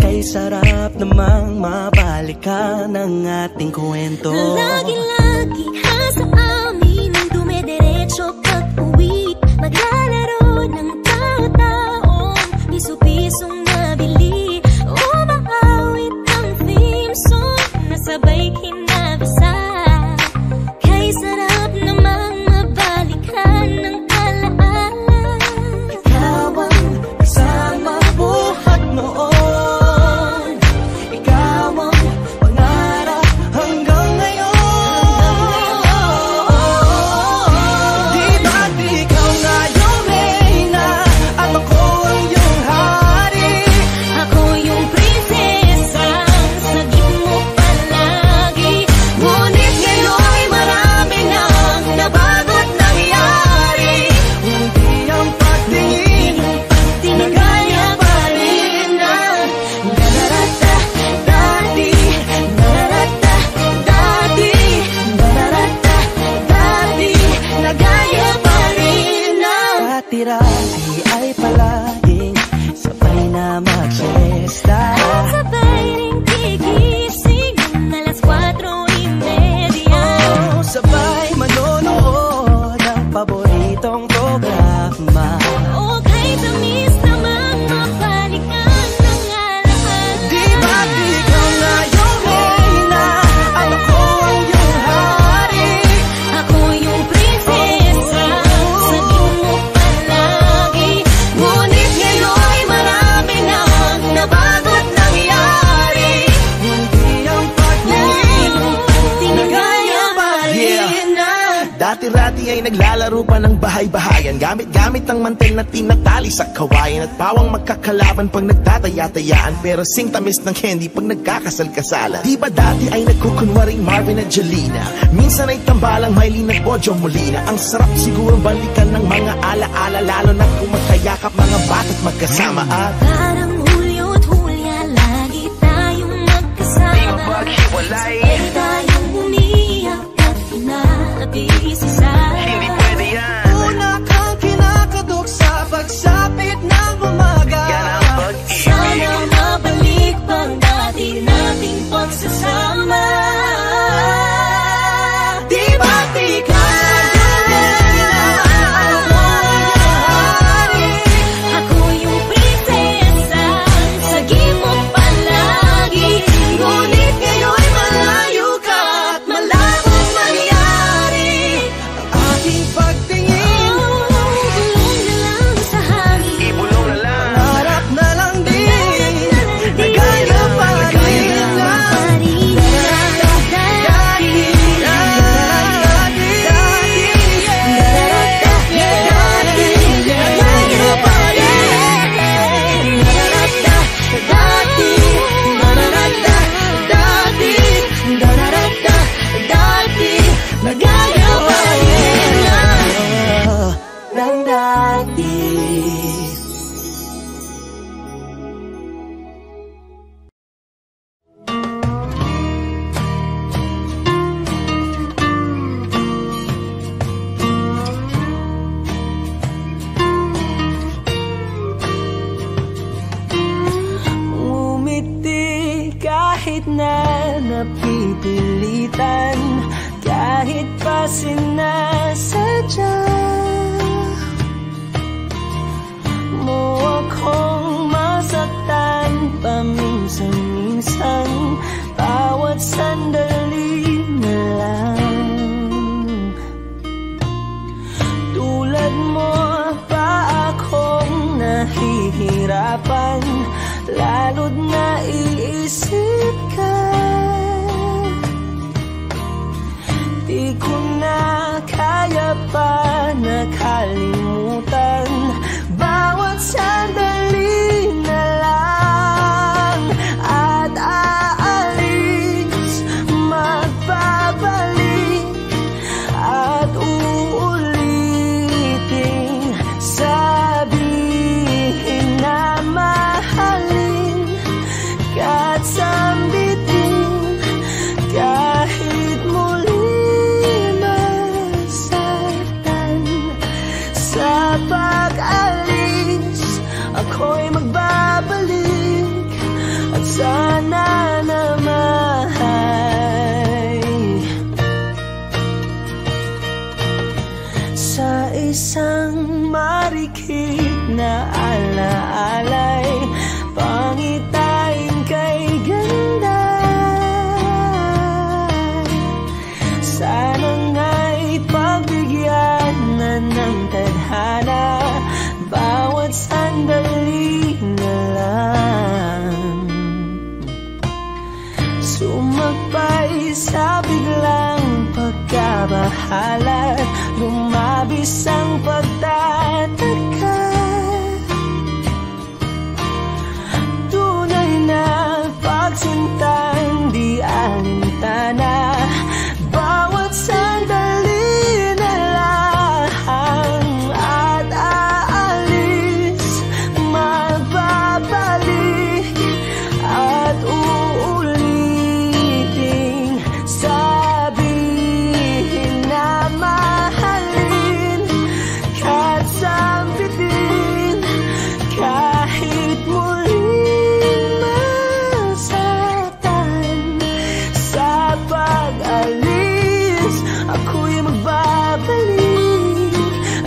Kay sarap namang mabalikan ang ating kwento. Lagi-lagi ha sa amin ang dumidiretso pag-uwi. Maglalaro ng tao-taong piso-pisong nabili. Umaawit ang theme song na sabay kinabasa. Kay sarap namang mabalikan ng alaala. Ikaw ang kasama buhat noon. Ikaw ang pangarap hanggang ngayon. Di ba't ikaw nga yung reyna at ako ang iyong hari? Ako yung prinsesa, sagip mo palagi. ay naglalaro pa ng bahay-bahayan, gamit-gamit ang mantel na tinatali sa kawayan, at pawang magkakalaban pag nagtataya-tayaan, pero sing tamis ng candy pag nagkakasal-kasalan. Di ba dati ay nagkukunwaring Marvin at Jelena, minsan ay tambalang Mylene at Bojo Molina. Ang sarap siguro balikan ng mga ala-ala, lalo na kung magkayakap mga bata't magkasama. At parang Hulyo't Hulya, lagi tayong magkasama. Di mapaghiwalay, sabay tayong umiyak at pinag-iisisa. hindi pwede yan. Una kang kinakatok sa pagsapit ng umaga. Yan ang pag-ibig. Sana mabalik pang dati nating pagsasama. Di ba't ikaw ako yung prinsesa, sagip mo palagi. ngunit ngayon'y malayo ka at malabong mangyari ang ating pagtingin? Bulong na lang sa hangin, Ibulong na lang. Harap na lang din, nagaya pa rin na nagaya pa rin ng dati. Umiti kahit na napipilitan, kahit pa sinasadya mo akong masaktan paminsan-minsan, bawat sandali na lang. Tulad mo pa akong nahihirapan, lalo't naiisip ka. Di ko na kaya pa nakalimutan, bawat sandali na lang. At aalis, magbabalik, at uulitin, sabihin na mahalin ka't sambitin, kahit muli masaktan. Sa pag-alis, ako'y magbabalik, at sana naman sa isang marikit na alaalay, pangitain kay ganda. Sana nga'y pagbigyan na ng tadhana, bawat sandali na lang. Sumakbay sa biglang pagkabahala, lumabis ang pagtataka. Tunay na pagsintang di alintana, bawat sandali na lang. At aalis, magbabalik, at uulitin, sabihin na mahalin ka't sambitin, kahit muling masaktan. Sa pag-alis, ako'y magbabalik,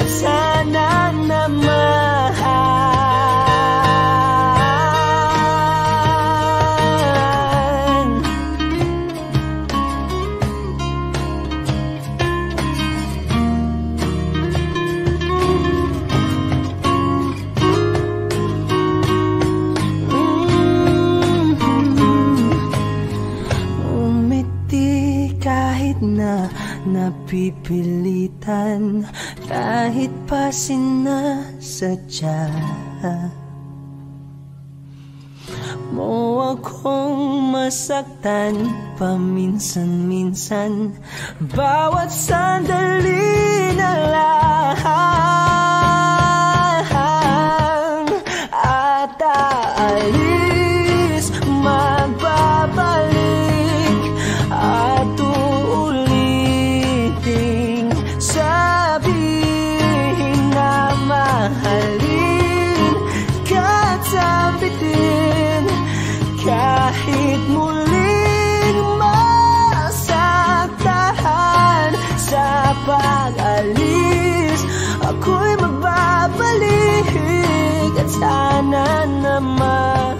at sana naman umiti kahit na napipilitan kahit pa sinasadya mo akong masaktan paminsan-minsan. Bawat sandali na lang at aalis, magbabalik at uuliting sabihin na mahalin ka't sabitin kahit muling masaktan. Sa pag-alis ako'y magbabalik at sana naman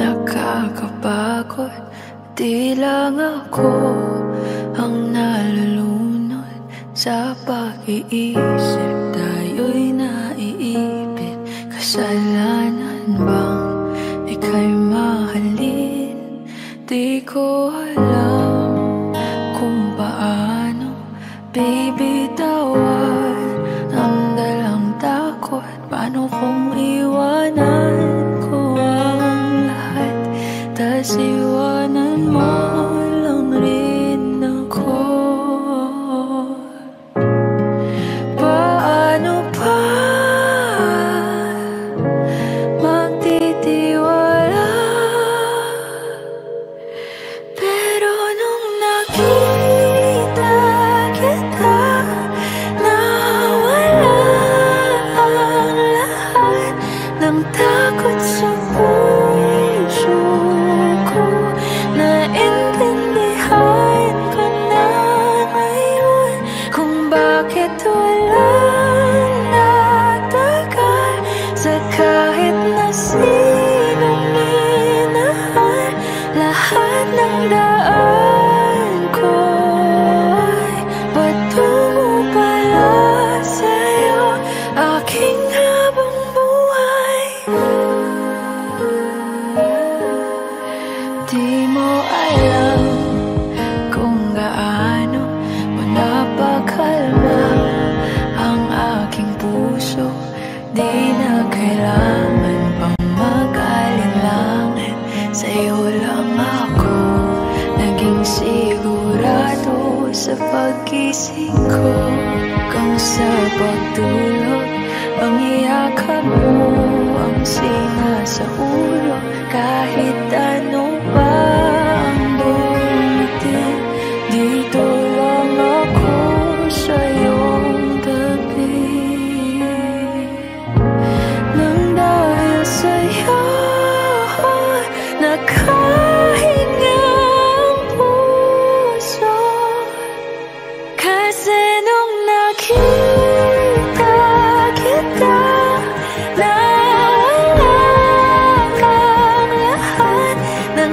nakakapagod. Di lang ako ang nalulunod sa pag-iisip. Tayo'y naiipit. Kasalanan bang ika'y mahalin? Di ko alam kung paano bibitawan ang dalang takot. Paano kung iwanan ko ang lahat, tas iwanan mo lang rin ako? Paano pa magtitiwala? Pero nung nakita kita, nawala ang lahat ng takot sa puso ko. Naintindihan ko na ngayon kung bakit walang natagal sa kahit na sinong minahal. Lahat ng daan ko ay patungo pala sa'yo, aking habang buhay. Di mo alam kung gaano mo napakalma ang aking puso. Di na kailangan pang mag-alinlangan, sa'yo lang ako naging sigurado sa pag-gising ko. Kung sa pagtulog, ang iyakap mo ang singa sa ulo. Kahit ano pa ang dumating, dito lang ako sa iyong tabi. Nang dahil sa'yo nakahinga ang puso, kasi nung nakita kita, nawala ang lahat ng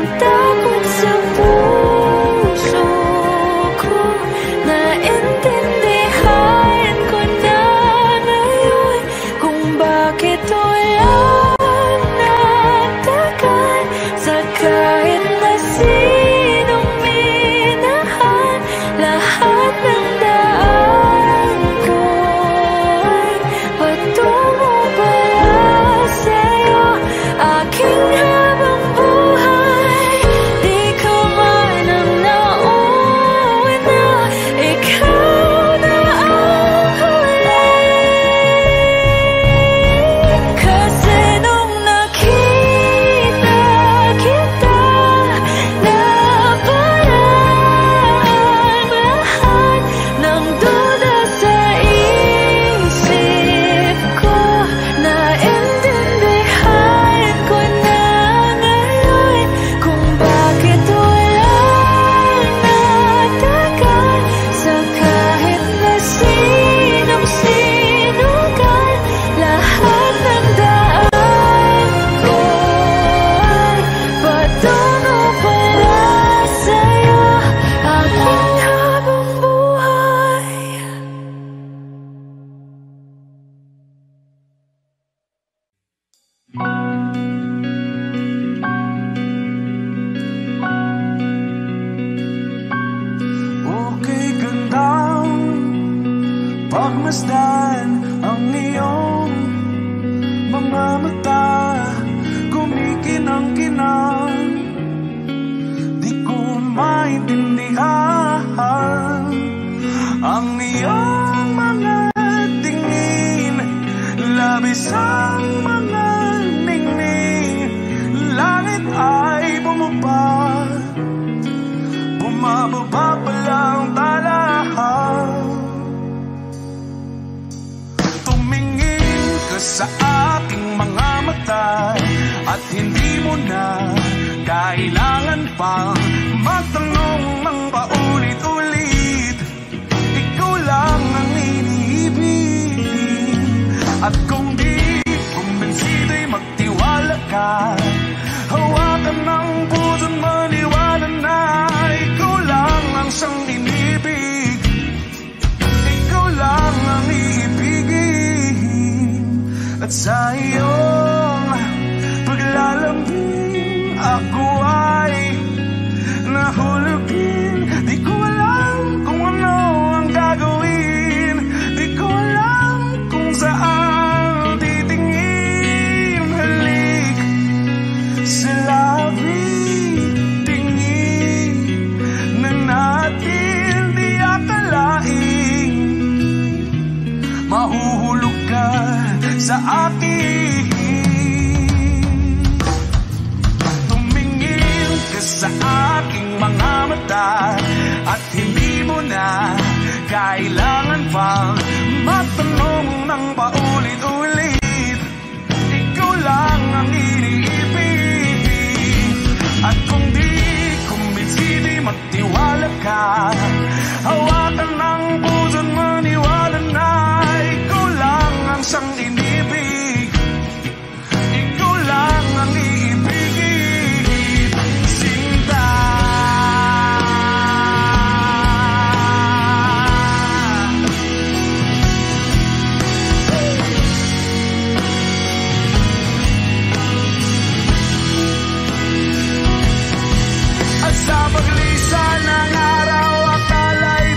Okay, gandang pagmasdan ang iyong mga mata, kumikinang-kinang, di ko maintindihan ang iyong mga tingin, labis ang mga ningning, langit ay bumaba, bumababa pa lang talahan. Tumingin ka sa aking mga mata at hindi mo na kailangan pang magtanong ng paulit-ulit. Ikaw lang ang iniibig, at kung di kumbinsido'y magtiwala ka. Hawakan ng puso't maniwala na ikaw lang ang siyang inibig. Ikaw lang ang iibigin, at sa iyong paglalambing ako ay nahulugin. Di ko alam kung ano ang gagawin, di ko alam kung saan titingin. Halik sa labi, tingin na natin di akalain, mahuhulog ka sa akin. Tumingin ka sa aking mga mata at hindi mo na kailangan pang magtanong ng paulit-ulit. Ikaw lang ang iniibig, at kung di kumbinsido'y magtiwala ka. Hawakan ng puso't maniwala na ikaw lang ang siyang inibig. Ikaw lang ang iibigin, Sinta. At sa paglisan ng araw, akala'y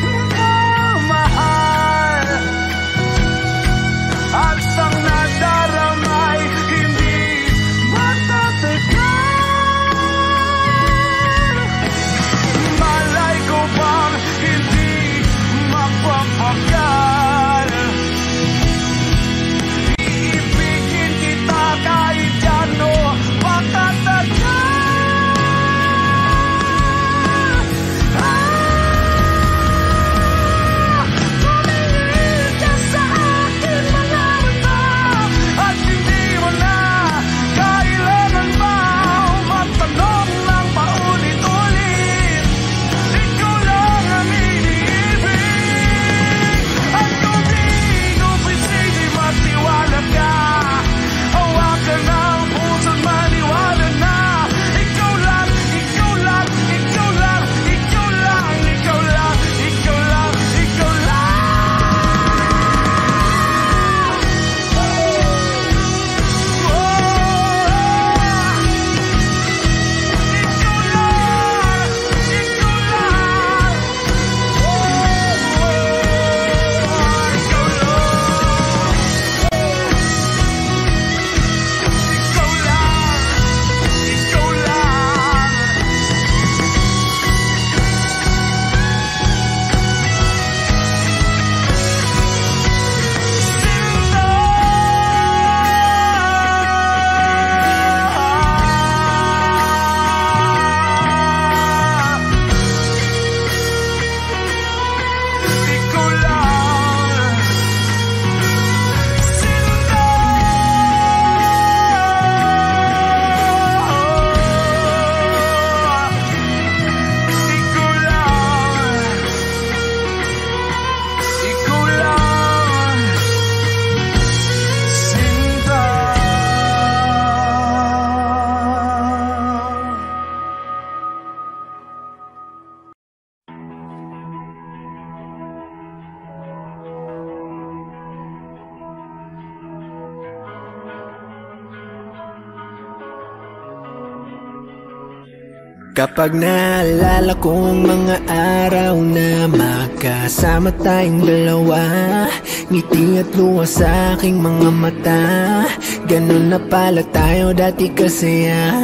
Kapag naalala kong mga araw na magkasama tayong dalawa, ngiti at luha sa aking mga mata. Ganun na pala tayo dati kasaya.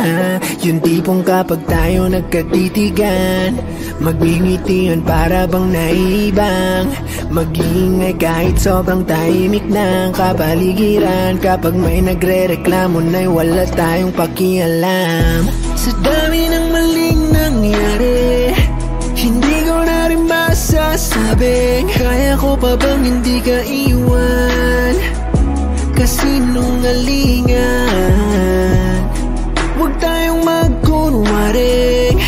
Yung tipong kapag tayo nagkatitigan, magbingitian para bang naibang. Mag-iingay kahit sobrang tahimik ng kapaligiran. Kapag may nagre-reklamo na'y wala tayong pakialam. Sa dami ng maling nangyari, hindi ko na rin masasabing kaya ko pa bang hindi ka iwan. Kasinungalingan, huwag tayong magkunwaring,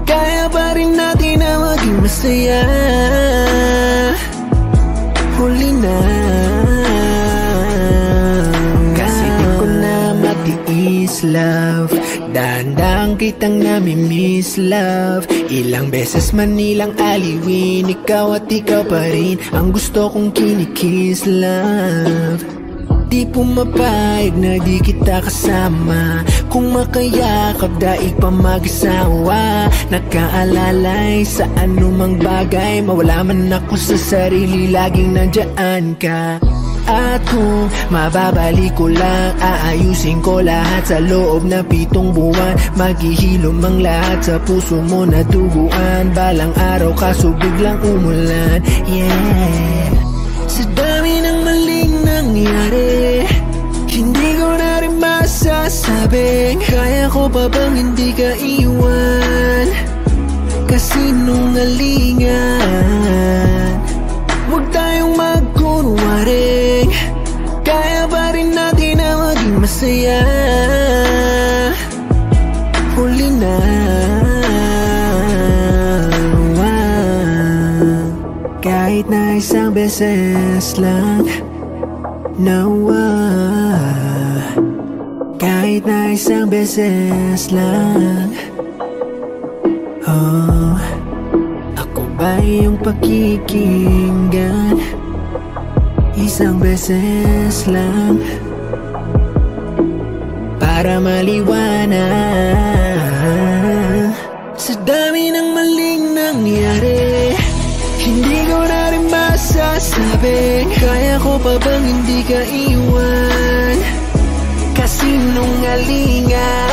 kaya pa rin natin na maging masaya. Huli na, kasi di ko na matiis, love. Dahan-dahan kitang nami-miss, love. Ilang beses man nilang aliwin, ikaw at ikaw pa rin ang gusto kong kinikiss, love. Di pumapayag na di kita kasama, kung makayakap daig pa mag-asawa. Nakaalalay sa anumang bagay, mawala man ako sa sarili, laging nandyan ka. At kung mababalik ko lang, aayusin ko lahat sa loob na 7 buwan. Maghihilom ang lahat sa puso mo na duguan. Balang araw kaso biglang umulan, yeah. Sa dami ng maling nangyari, hindi ko na rin masasabing kaya ko pa bang hindi ka iwan. Kasinungalingan, huwag tayong magkunwaring, kaya pa rin natin na maging masaya. Huli na, kahit na isang beses lang, kahit na isang beses lang. Oh, ako ba iyong pakikinggan? Isang beses lang para maliwanag. Sa dami ng maling nangyari, hindi ko na rin masasabing kaya ko pa bang hindi ka iwan. Kasinungalingan,